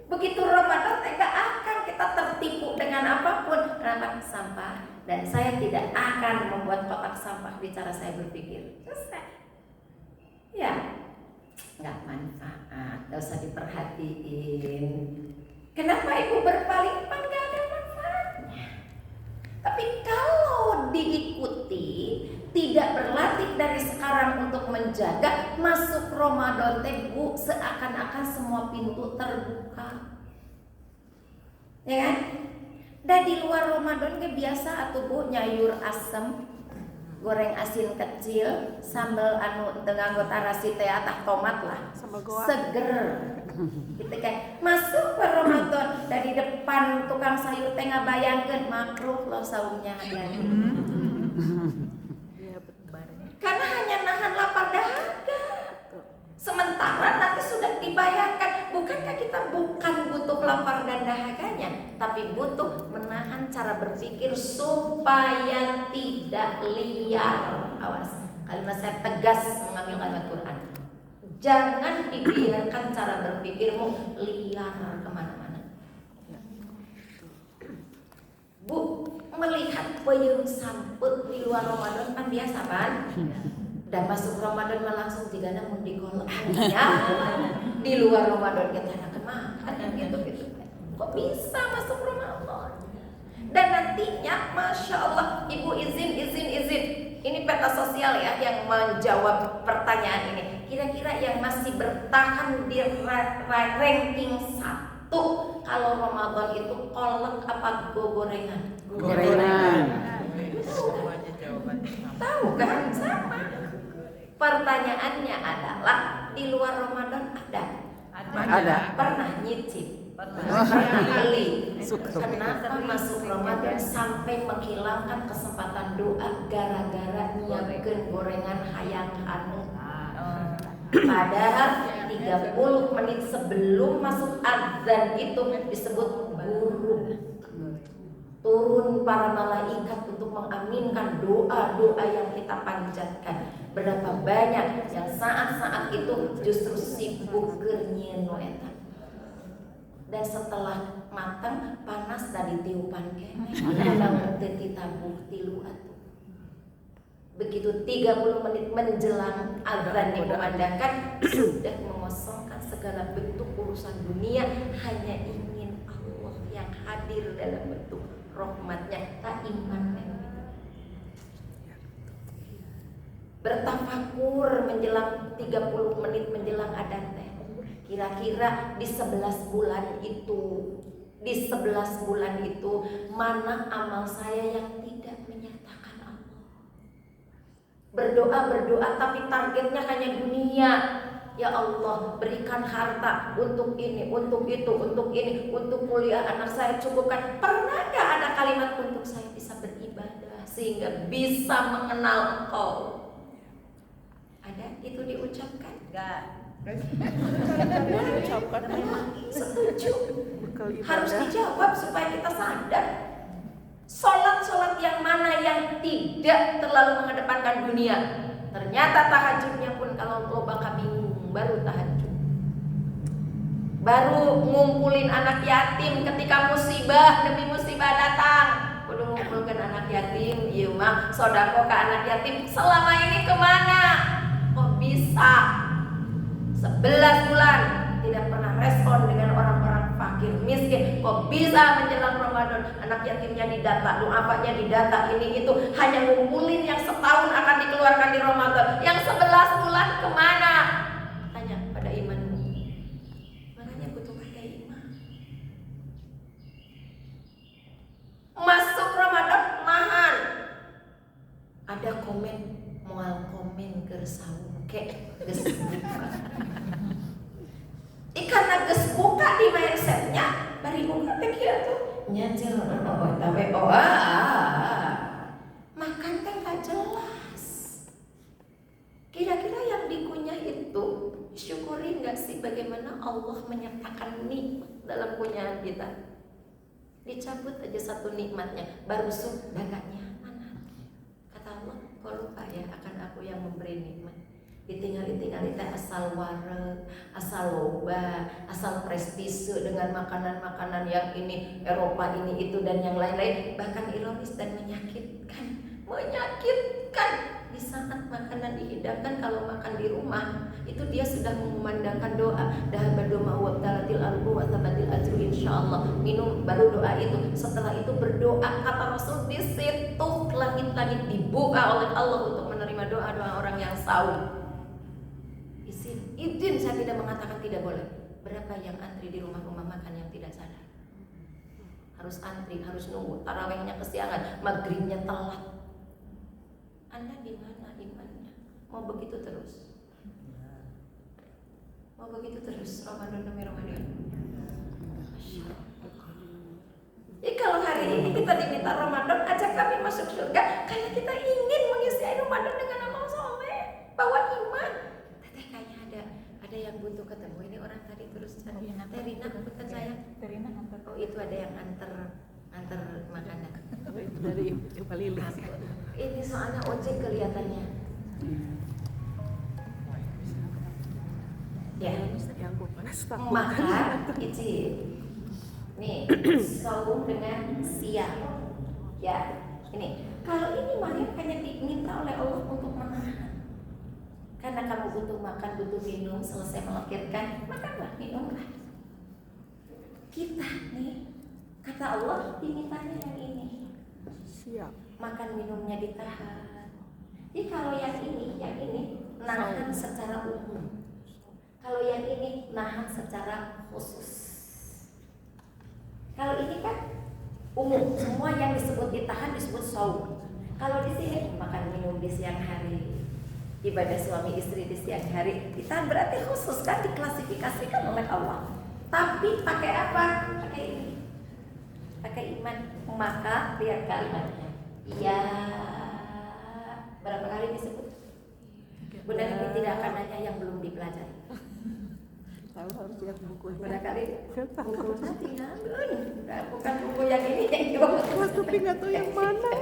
Begitu Ramadan tidak akan kita tertipu dengan apapun. Kenapa? Sampah. Dan saya tidak akan membuat kotak sampah di cara saya berpikir. Selesai. Ya, nggak manfaat, nggak usah diperhatiin. Kenapa ibu berpaling? Nggak ada manfaatnya. Tapi kalau diikuti, tidak berlatih dari sekarang untuk menjaga, masuk Ramadan teh Bu, seakan-akan semua pintu terbuka. Ya kan? Dan di luar Ramadan ke biasa atuh Bu, nyayur asem, goreng asin kecil, sambal anu tengah tarasi teh atah tomat lah, seger. Gitu kan. Masuk ke Ramadan dari depan tukang sayur teh ngabayangkeun makruh lo saumnya hadiah. Karena hanya nahan lapar dahaga. Sementara nanti sudah dibayarkan. Bukankah kita bukan butuh lapar dan dahaganya, tapi butuh menahan cara berpikir supaya tidak liar. Awas, kalimat saya tegas mengambil kalimat Quran. Jangan dibiarkan cara berpikirmu liar kemana-mana. Bu, melihat peyem samput di luar Ramadan kan biasa kan? Dan masuk Ramadan mah langsung tiga namun di kolam ya. Di luar Ramadan kita nak makan gitu. Kok bisa masuk Ramadan? Dan nantinya Masya Allah, Ibu izin. Ini peta sosial ya yang menjawab pertanyaan ini. Kira-kira yang masih bertahan di ranking 1 kalau Ramadan itu kolak apa gorengan? Gorengan. Tahu kan? Sama. Pertanyaannya adalah di luar Ramadan ada? Pernah nyicip? Pernah beli? Kenapa masuk Ramadan sampai menghilangkan kesempatan doa gara-gara nyiapkeun gorengan hayang anu? Padahal 30 menit sebelum masuk adzan itu disebut guru. Turun para malaikat untuk mengaminkan doa-doa yang kita panjatkan. Berapa banyak yang saat-saat itu justru sibuk nyieun eta. Dan setelah matang panas tadi tiupan kene. Kadang teu ditabung tilu atuh. Begitu 30 menit menjelang azan dikumandangkan, sudah mengosongkan segala bentuk urusan dunia, hanya ingin Allah yang hadir dalam bentuk rahmatnya. Tak iman bertafakur menjelang 30 menit menjelang adzan teh. Kira-kira di 11 bulan itu mana amal saya yang tidak menyertakan Allah? Berdoa tapi targetnya hanya dunia. Ya Allah, berikan harta untuk ini, untuk itu, untuk ini, untuk kuliah anak saya cukupkan. Pernah gak ada kalimat untuk saya bisa beribadah sehingga bisa mengenal Engkau? Ada? Itu diucapkan? Enggak. Ucapkan memang setuju. Harus dijawab supaya kita sadar. Sholat yang mana yang tidak terlalu mengedepankan dunia? Ternyata tahajudnya pun kalau lo bakal bingung, baru tahajud. Baru ngumpulin anak yatim ketika musibah demi musibah datang. Udah ngumpulkan anak yatim, iya mah sodako ke anak yatim. Selama ini kemana? Kok bisa 11 bulan tidak pernah respon dengan orang-orang fakir miskin? Kok bisa menjelang Ramadan anak yatimnya didata, du'afanya didata, ini itu, hanya ngumpulin yang setahun akan dikeluarkan di Ramadan. Yang 11 bulan kemana? Tanya pada imanmu. Makanya butuh ada iman. Masuk Ramadan nahan. Ada komen, moal komen kersaum kek geus buka. Karena geus buka di mindsetnya, bari buka teh kieu tuh nyacil tapi makan teh gak jelas. Allah menyertakan nikmat dalam punyaan kita. Dicabut aja satu nikmatnya, baru sudah gak nyaman. Kata Allah, kau lupa ya akan aku yang memberi nikmat. Ditinggal-tinggal itu asal wareg, asal loba, asal prestise dengan makanan-makanan yang ini, Eropa ini itu dan yang lain-lain. Bahkan ironis dan menyakitkan. Di saat makanan dihidangkan, kalau makan di rumah itu dia sudah mengumandangkan doa dahabadu ma'wabtalatil albu wa tabatil ajru insyaallah. Minum baru doa itu. Setelah itu berdoa, kata Rasul, di situ langit-langit dibuka oleh Allah untuk menerima doa-doa orang yang saum. Izin, saya tidak mengatakan tidak boleh. Berapa yang antri di rumah-rumah makan yang tidak sadar? Harus antri, harus nunggu, tarawihnya kesiangan, maghribnya telat. Anda di mana imannya? Mau begitu terus? Mau begitu terus Ramadan demi Ramadan? Jadi kalau hari ini kita diminta Ramadan, ajak kami masuk surga, karena kita ingin mengisi Ramadan dengan amal soleh, bawa iman. Teteh kayaknya ada yang butuh ketemu. Ini orang tadi terus cari. Terina, bukan saya. Terina antar. Oh itu ada yang antar makanan. Dari Ibu Lilis. Ini soalnya ojek kelihatannya. Ya, Yang bukan stok. maka izin. Nih, saum dengan siang. Ya, ini. Kalau ini Maryam hanya diminta oleh Allah untuk menahan. Karena kamu butuh makan, butuh minum, selesai melahirkan, makanlah, minumlah. Kita nih, kata Allah, dimintanya yang ini. Siap. Makan minumnya ditahan. Jadi kalau yang ini nahan secara umum. Kalau yang ini nahan secara khusus. Kalau ini kan umum, semua yang disebut ditahan disebut saum. Kalau di sini makan minum di siang hari, ibadah suami istri di siang hari, ditahan berarti khusus kan, diklasifikasikan oleh Allah. Tapi pakai apa? Pakai ini. Pakai iman. Maka lihat kalimatnya. Ya, berapa kali disebut? Bunda Nabi tidak akan nanya yang belum dipelajari. Tahu harus lihat bukunya. Berapa kali? Buku tinggal. Bukan buku yang ini yang dibawa. Tapi nggak tahu yang mana.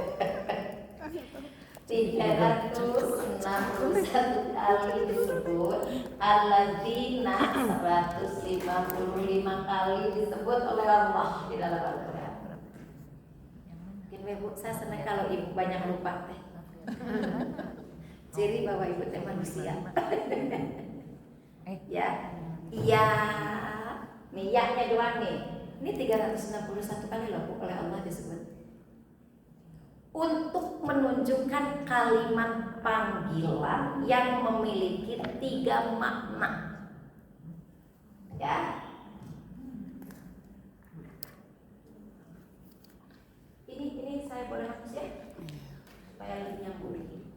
361 kali disebut, alladzina 155 kali disebut oleh Allah di dalam Al-Quran. Mungkin Ibu, saya senang kalau Ibu banyak lupa teh. Ciri bahwa Ibu teh manusia. Ya, iya, nih ya-nya doang nih. Ini 361 kali loh oleh Allah disebut. Untuk menunjukkan kalimat panggilan yang memiliki 3 makna. Ya. Ini saya boleh hapus ya? Supaya lebih nyambung.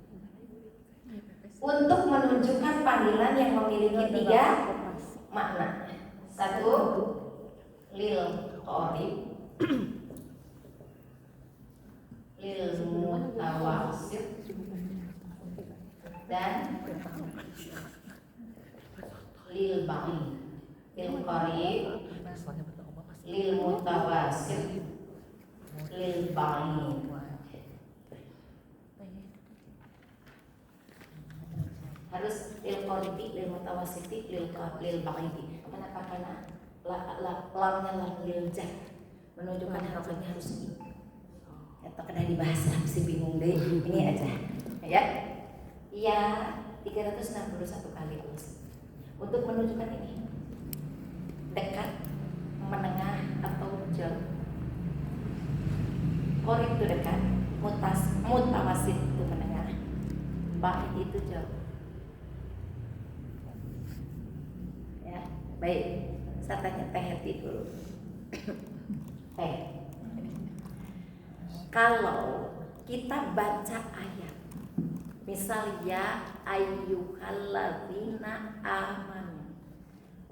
Untuk menunjukkan panggilan yang memiliki 3 makna. 1, lil qarib, lil mutawassit, dan lil ba'id. Lil qarib, lil mutawassit, lil ba'id. Harus lil qaribi, lil mutawassiti, lil ba'idi. Kenapa? Karena lamnya lam lil jah, menunjukkan harokatnya harus ini. Atau kena dibahas lah, mesti bingung deh. Ini aja, ya. Iya, 361 kali untuk menunjukkan ini dekat, menengah atau jauh. Qarib itu dekat, mutawassit itu menengah, ba'id itu jauh. Ya, baik. Saya tanya Teh Heti dulu. Teh, kalau kita baca ayat, misal ya ayyuhalladzina amanu,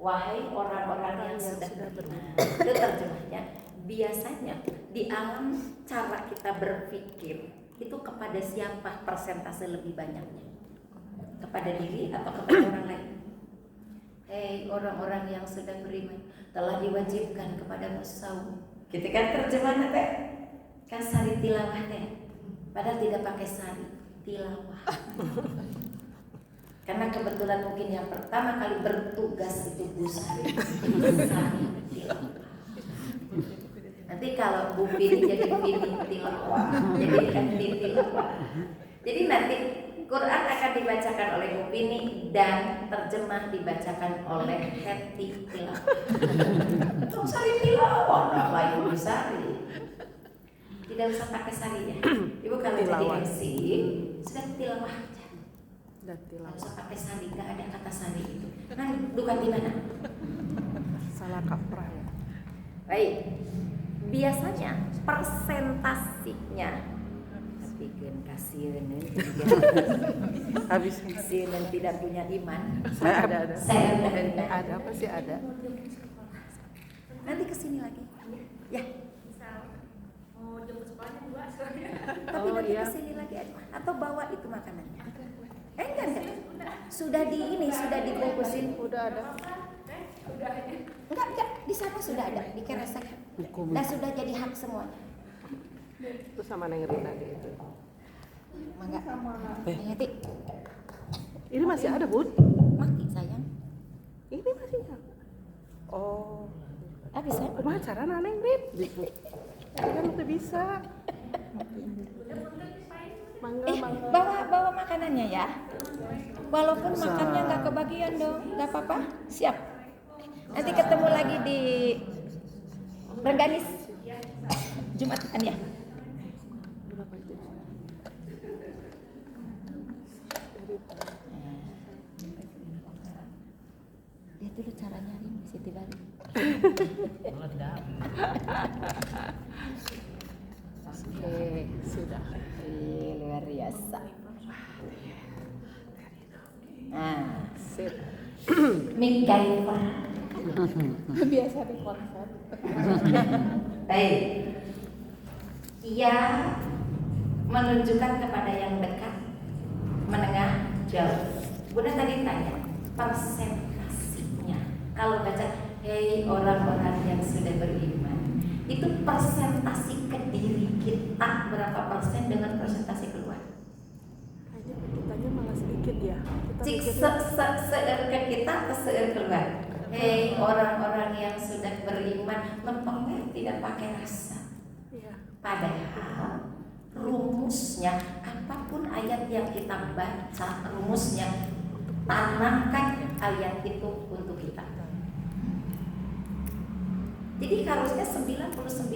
wahai orang-orang yang sudah beriman. Itu terjemahnya. Biasanya di alam cara kita berpikir itu kepada siapa persentase lebih banyaknya? Kepada diri atau kepada orang lain? Hei orang-orang yang sudah beriman, telah diwajibkan kepadamu saum. Gitu kan terjemahan teh. Kan sari tilawah teh. Padahal tidak pakai sari, tilawah. Karena kebetulan mungkin yang pertama kali bertugas itu Bu Sari. Sari tilawah. Nanti kalau Bu Pini jadi Pini tilawah, jadi Enti tilawah. Jadi nanti Quran akan dibacakan oleh Bu Pini dan terjemah dibacakan oleh Heti tilawah. Terus Sari tilawah, nah lain Bu Sari. Tidak usah pakai sari ya. Ibu kalau jadi MC sudah tilawah aja. Dan Tidak tilawah. usah pakai sari, nggak ada kata sari itu. Nah, bukan di mana? Salah kaprah ya. Baik. Biasanya persentasinya tapi kan kasihan Habis kasihan tidak punya iman. ada. Saya Ada apa sih ada? nanti kesini lagi. Ya. Mau jemput sekolahnya dua soalnya. Tapi Oh, nanti iya. kesini lagi atau bawa itu makanannya. Enggak. Sudah dibungkusin. Udah ada. Enggak, di sana sudah ada, di keresek. Dan sudah jadi hak semuanya. Itu sama Neng Rina gitu. Mangga. Ngerti? Ini masih ada, Bun? Mati sayang. Ini masih ada. Oh. Habis ya? Kumaha carana Neng Rip? Kan udah bisa. Mangga. Bawa makanannya ya. Walaupun makannya nggak kebagian dong, nggak apa-apa. Siap. Nanti ketemu lagi di Rengganis Jumat depan ya. Berapa itu? Lihat dulu cara nyari Siti Bali. Oke, sudah. Luar biasa. Nah, Sip. MacGyver. Biasa di konser. Baik. Ia menunjukkan kepada yang dekat, menengah, jauh. Bunda tadi tanya persentasinya. Kalau baca, hei orang-orang yang sudah beriman, itu persentasi ke diri kita berapa persen dengan persentasi keluar? Kayaknya kitanya malah sedikit ya. Kita Cik mikirnya seer ke kita atau seer keluar? Hei orang-orang yang sudah beriman, lempengnya tidak pakai rasa. iya. Padahal rumusnya, apapun ayat yang kita baca, rumusnya tanamkan ayat itu untuk kita. Jadi harusnya 99,99%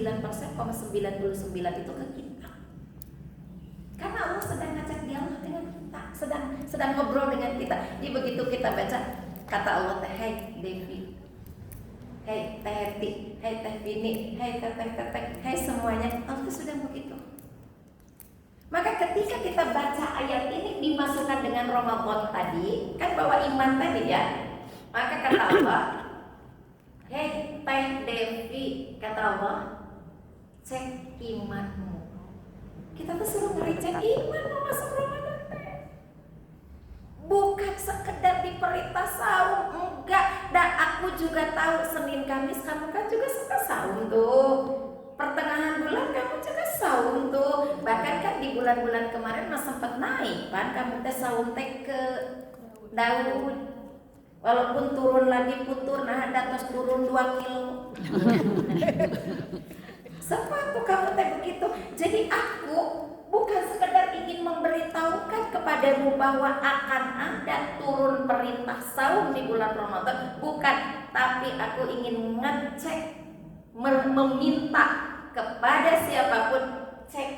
itu ke kita. Karena Allah sedang ngajak dialog dengan kita, sedang ngobrol dengan kita. Jadi begitu kita baca kata Allah, hei Devi, hei Teh Heti, hei Teh Vini, hei Teh, hei semuanya, Allah sudah begitu. Maka ketika kita baca ayat ini dimasukkan dengan Ramadan tadi, kan bawa iman tadi ya. Maka kata Allah, hei Teh Devi, kata Allah, cek imanmu. Kita tuh suruh ngecek iman mau masuk Ramadan. Bukan sekedar diperintah saum, enggak. Dan aku juga tahu Senin Kamis kamu kan juga suka saum tuh. Pertengahan bulan kamu juga saum tuh. Bahkan kan di bulan-bulan kemarin mas sempat naik kan kamu teh saum teh ke Daud. Walaupun turun lagi putur, nah terus turun 2 kilo. Sepatu kamu teh begitu. Jadi aku bukan sekedar ingin memberitahukan kepadamu bahwa akan ada turun perintah saum di bulan Ramadan, bukan, tapi aku ingin mengecek, meminta kepada siapapun cek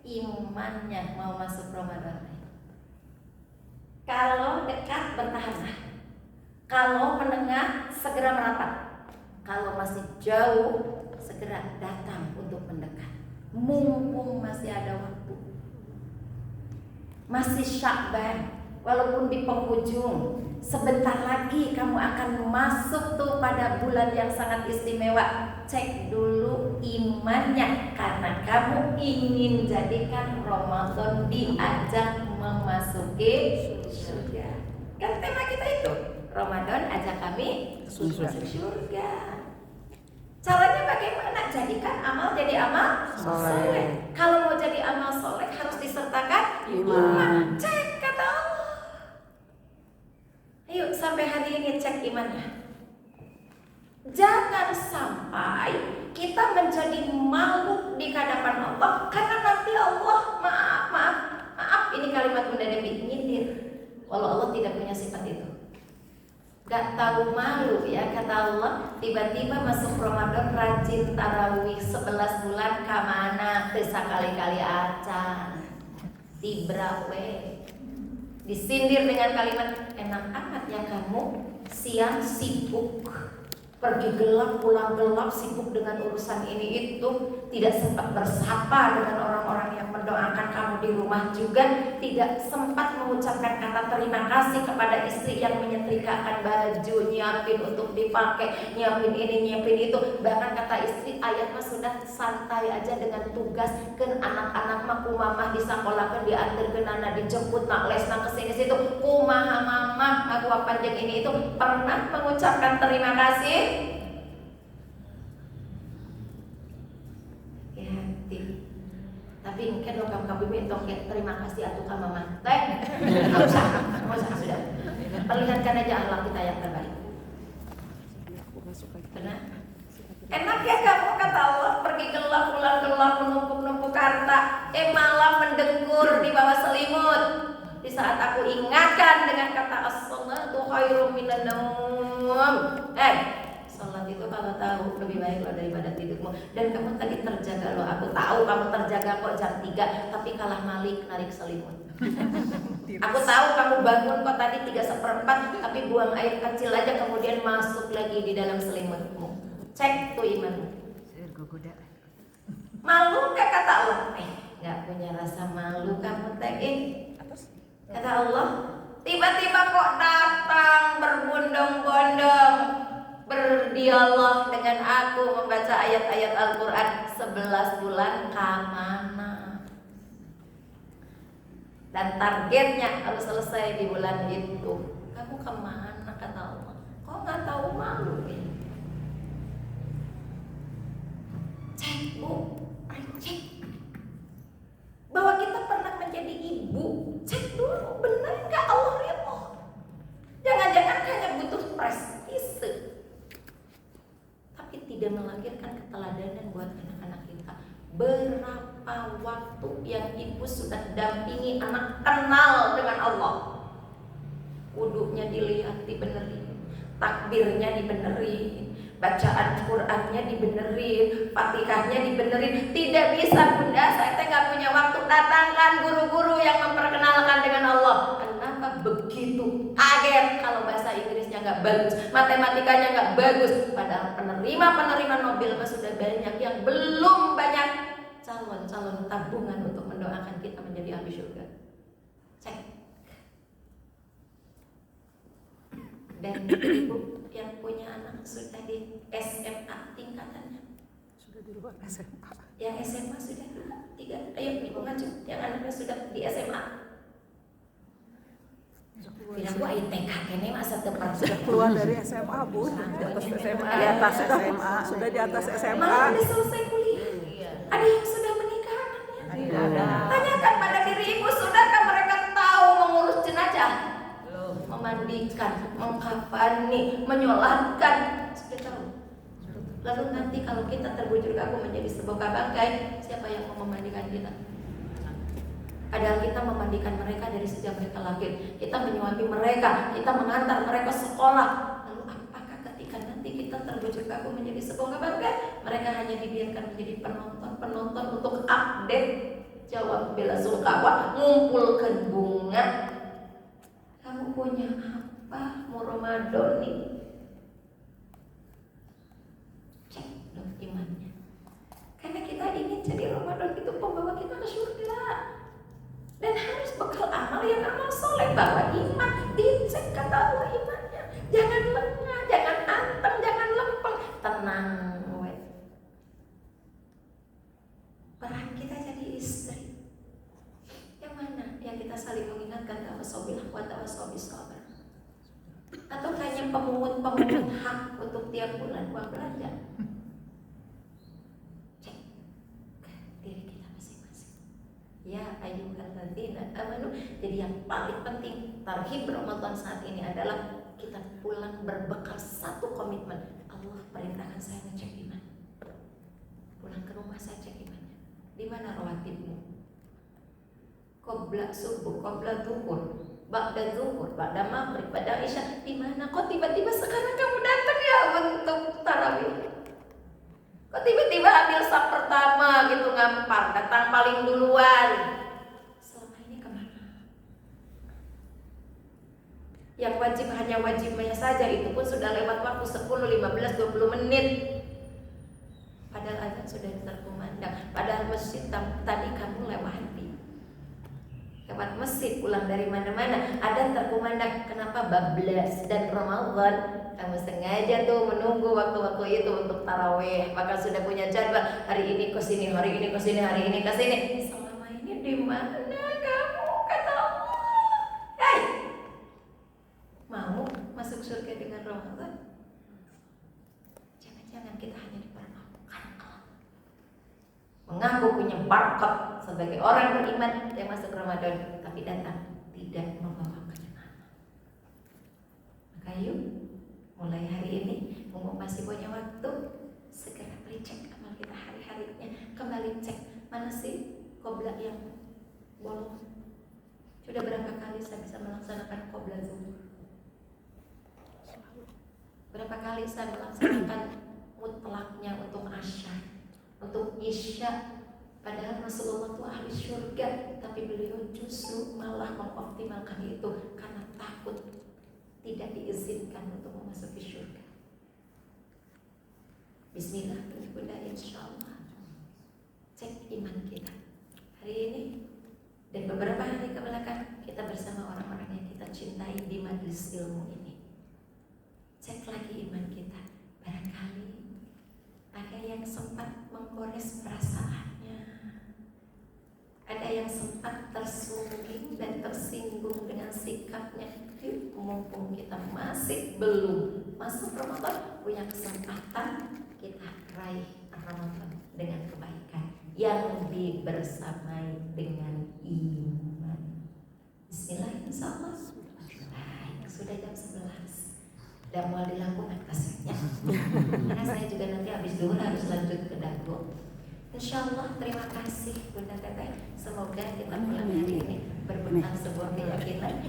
imannya mau masuk Ramadan. Kalau dekat bertahanlah, kalau menengah segera merapat, kalau masih jauh segera datang untuk mendekat. Mumpung masih ada waktu, masih Syakban, walaupun di penghujung, sebentar lagi kamu akan masuk tuh pada bulan yang sangat istimewa. Cek dulu imannya, karena kamu ingin jadikan Ramadan diajak memasuki surga. Kan tema kita itu. Ramadan ajak kami masuk surga. Caranya bagaimana? Jadikan amal jadi amal soleh. Kalau mau jadi amal soleh harus disertakan iman. Cek kata Allah. Ayo sampai hari ini cek imannya. Jangan sampai kita menjadi malu di hadapan Allah, karena nanti Allah maaf ini kalimat Bunda Dewi nyindir. Walau Allah tidak punya sifat itu. Gak tahu malu ya kata Allah. Tiba-tiba masuk Ramadan rajin tarawih 11 bulan kamana tesa kali-kali acan dibrawe. Disindir dengan kalimat enak amat ya kamu siang sibuk pergi gelap pulang gelap sibuk dengan urusan ini itu, tidak sempat bersapa dengan orang-orang yang mendoakan kamu di rumah juga, tidak sempat mengucapkan kata terima kasih kepada istri yang menyetrikakan baju, nyiapin untuk dipakai, nyiapin ini nyiapin itu. Bahkan kata istri ayat mah sudah santai aja dengan tugas ke anak-anak mah kumamah disakolahkeun diantar ke nana dijemput nak lesna kesini situ kumaha mamah aku panjang ini itu. Pernah mengucapkan terima kasih? Ya hati. Tapi mungkin lo kamu minta terima kasih atuh ka mama. Enggak usah sudah. Perlihatkan aja Allah kita yang terbaik. Benar? Enak ya kamu kata Allah pergi gelap pulang gelap menumpuk-numpuk harta, malah mendengkur di bawah selimut. Di saat aku ingatkan dengan kata as-salatu khairum minan naum. Salat itu kalau tahu lebih baik loh daripada tidurmu. Dan kamu tadi terjaga loh. Aku tahu kamu terjaga kok jam 3, tapi kalah malik narik selimut. Aku tahu kamu bangun kok tadi 3/4, tapi buang air kecil aja kemudian masuk lagi di dalam selimutmu. Cek tuh imanmu. Malu gak kata Allah? Gak punya rasa malu kamu teh. Kata Allah, tiba-tiba kok datang berbondong-bondong berdialog dengan aku membaca ayat-ayat Al-Quran 11 bulan kamana. Dan targetnya harus selesai di bulan itu. Kamu kemana kata Allah? Kok gak tahu malu ya? Cek bu, ayo cek bahwa kita pernah menjadi ibu. Cek dulu benar nggak Allah ridho. Jangan-jangan hanya butuh prestise, tapi tidak melahirkan keteladanan buat anak-anak kita. Berapa waktu yang ibu sudah dampingi anak kenal dengan Allah? Wudunya dilihat dibenerin, takbirnya dibenerin, bacaan Qur'annya dibenerin, Fatihahnya dibenerin. Tidak bisa bunda, saya nggak punya waktu. Datangkan guru-guru yang memperkenalkan dengan Allah. Kenapa begitu kaget kalau bahasa Inggrisnya nggak bagus, matematikanya nggak bagus, padahal penerima Nobel mah sudah banyak yang belum banyak calon-calon tabungan untuk mendoakan kita menjadi ahli surga. Cek. Dan ibu yang punya anak sudah di SMA tingkatannya, Sudah di luar SMA. yang SMA sudah 3, ayo ibu ngacu, yang anaknya sudah di SMA. Bilang gua TK kene masa tepat Sudah keluar dari SMA bu, di atas SMA. Di atas SMA. Sudah di atas SMA. malah udah selesai kuliah. Ada yang sudah menikah anaknya. Tanyakan pada diri ibu, sudahkah mereka tahu mengurus jenazah? Memandikan, mengkafani, menyolatkan, sudah tahu. Lalu nanti kalau kita terbujur kaku menjadi sebuah bangkai, siapa yang mau memandikan kita? Padahal kita memandikan mereka dari sejak mereka lahir, kita menyuapi mereka, kita mengantar mereka sekolah. Lalu apakah ketika nanti kita terbujur kaku menjadi sebuah bangkai, mereka hanya dibiarkan menjadi penonton untuk update jawab bela sungkawa, ngumpulkan bunga? Kamu punya apa mau Ramadan nih? Cek dong imannya. Karena kita ingin jadi Ramadan itu pembawa kita ke surga. Dan harus bekal amal yang amal soleh, bawa iman. Dicek kata Allah imannya. Jangan lengah, jangan anteng, jangan lempeng. Tenang we. Peran kita jadi istri. Yang mana? Yang kita saling mengingatkan tawasobilah wa tawasobis sabar. Atau kayak pemenuh hak untuk tiap bulan uang belanja. Cek ke diri kita masing-masing. Ya ayyuhalladzina amanu. Jadi yang paling penting tarhib Ramadan saat ini adalah kita pulang berbekal satu komitmen. Allah perintahkan saya ngecek iman. Pulang ke rumah saya cek imannya. Di mana rawatibmu? Qobla subuh, qobla zuhur, ba'da zuhur, ba'da maghrib, ba'da isya. Di mana? Kok tiba-tiba sekarang kamu datang ya untuk tarawih? Kok tiba-tiba ambil saf pertama gitu ngampar, datang paling duluan? Selama ini kemana? Yang wajib hanya wajibnya saja, itu pun sudah lewat waktu 10, 15, 20 menit. Padahal azan sudah terkumandang. Padahal masjid tadi kamu lewati. Lewat masjid, pulang dari mana-mana, ada terkumandang. Kenapa bablas dan Ramadan kamu sengaja tuh menunggu waktu-waktu itu untuk tarawih, bahkan sudah punya jadwal hari ini ke sini, hari ini ke sini, hari ini ke sini. Selama ini di mana kamu, kata Allah? Hei, mau masuk surga dengan Ramadan? Jangan-jangan kita hanya dipermalukan, mengaku punya bakat sebagai orang beriman yang masuk Ramadan, tapi datang tidak membawa kenyamanan. Maka yuk, mulai hari ini, mumpung masih punya waktu, segera cek amal kita hari-harinya. Kembali cek, mana sih qobla yang bolong? Sudah berapa kali saya bisa melaksanakan qobla zuhur? Berapa kali saya melaksanakan mutlaknya untuk asyar, untuk isya? Padahal Rasulullah itu ahli surga, tapi beliau justru malah mengoptimalkan itu karena takut tidak diizinkan untuk memasuki surga. Bismillah, bunda, insya Allah cek iman kita hari ini dan beberapa hari ke belakang. Kita bersama orang-orang yang kita cintai di majelis ilmu ini. Cek lagi iman kita. Barangkali ada yang sempat menggores perasaannya, ada yang sempat tersungging dan tersinggung dengan sikapnya. Yuk, mumpung kita masih belum masuk Ramadan, punya kesempatan, kita raih Ramadan dengan kebaikan yang dibersamai dengan iman. Bismillah, insyaallah. Baik, sudah jam 11. Dan mau dilakukan kasihnya. Karena saya juga nanti habis duhur harus lanjut ke Dago. Insyaallah, terima kasih Bunda Teteh. Semoga kita pulang hari ini berbekal sebuah keyakinan.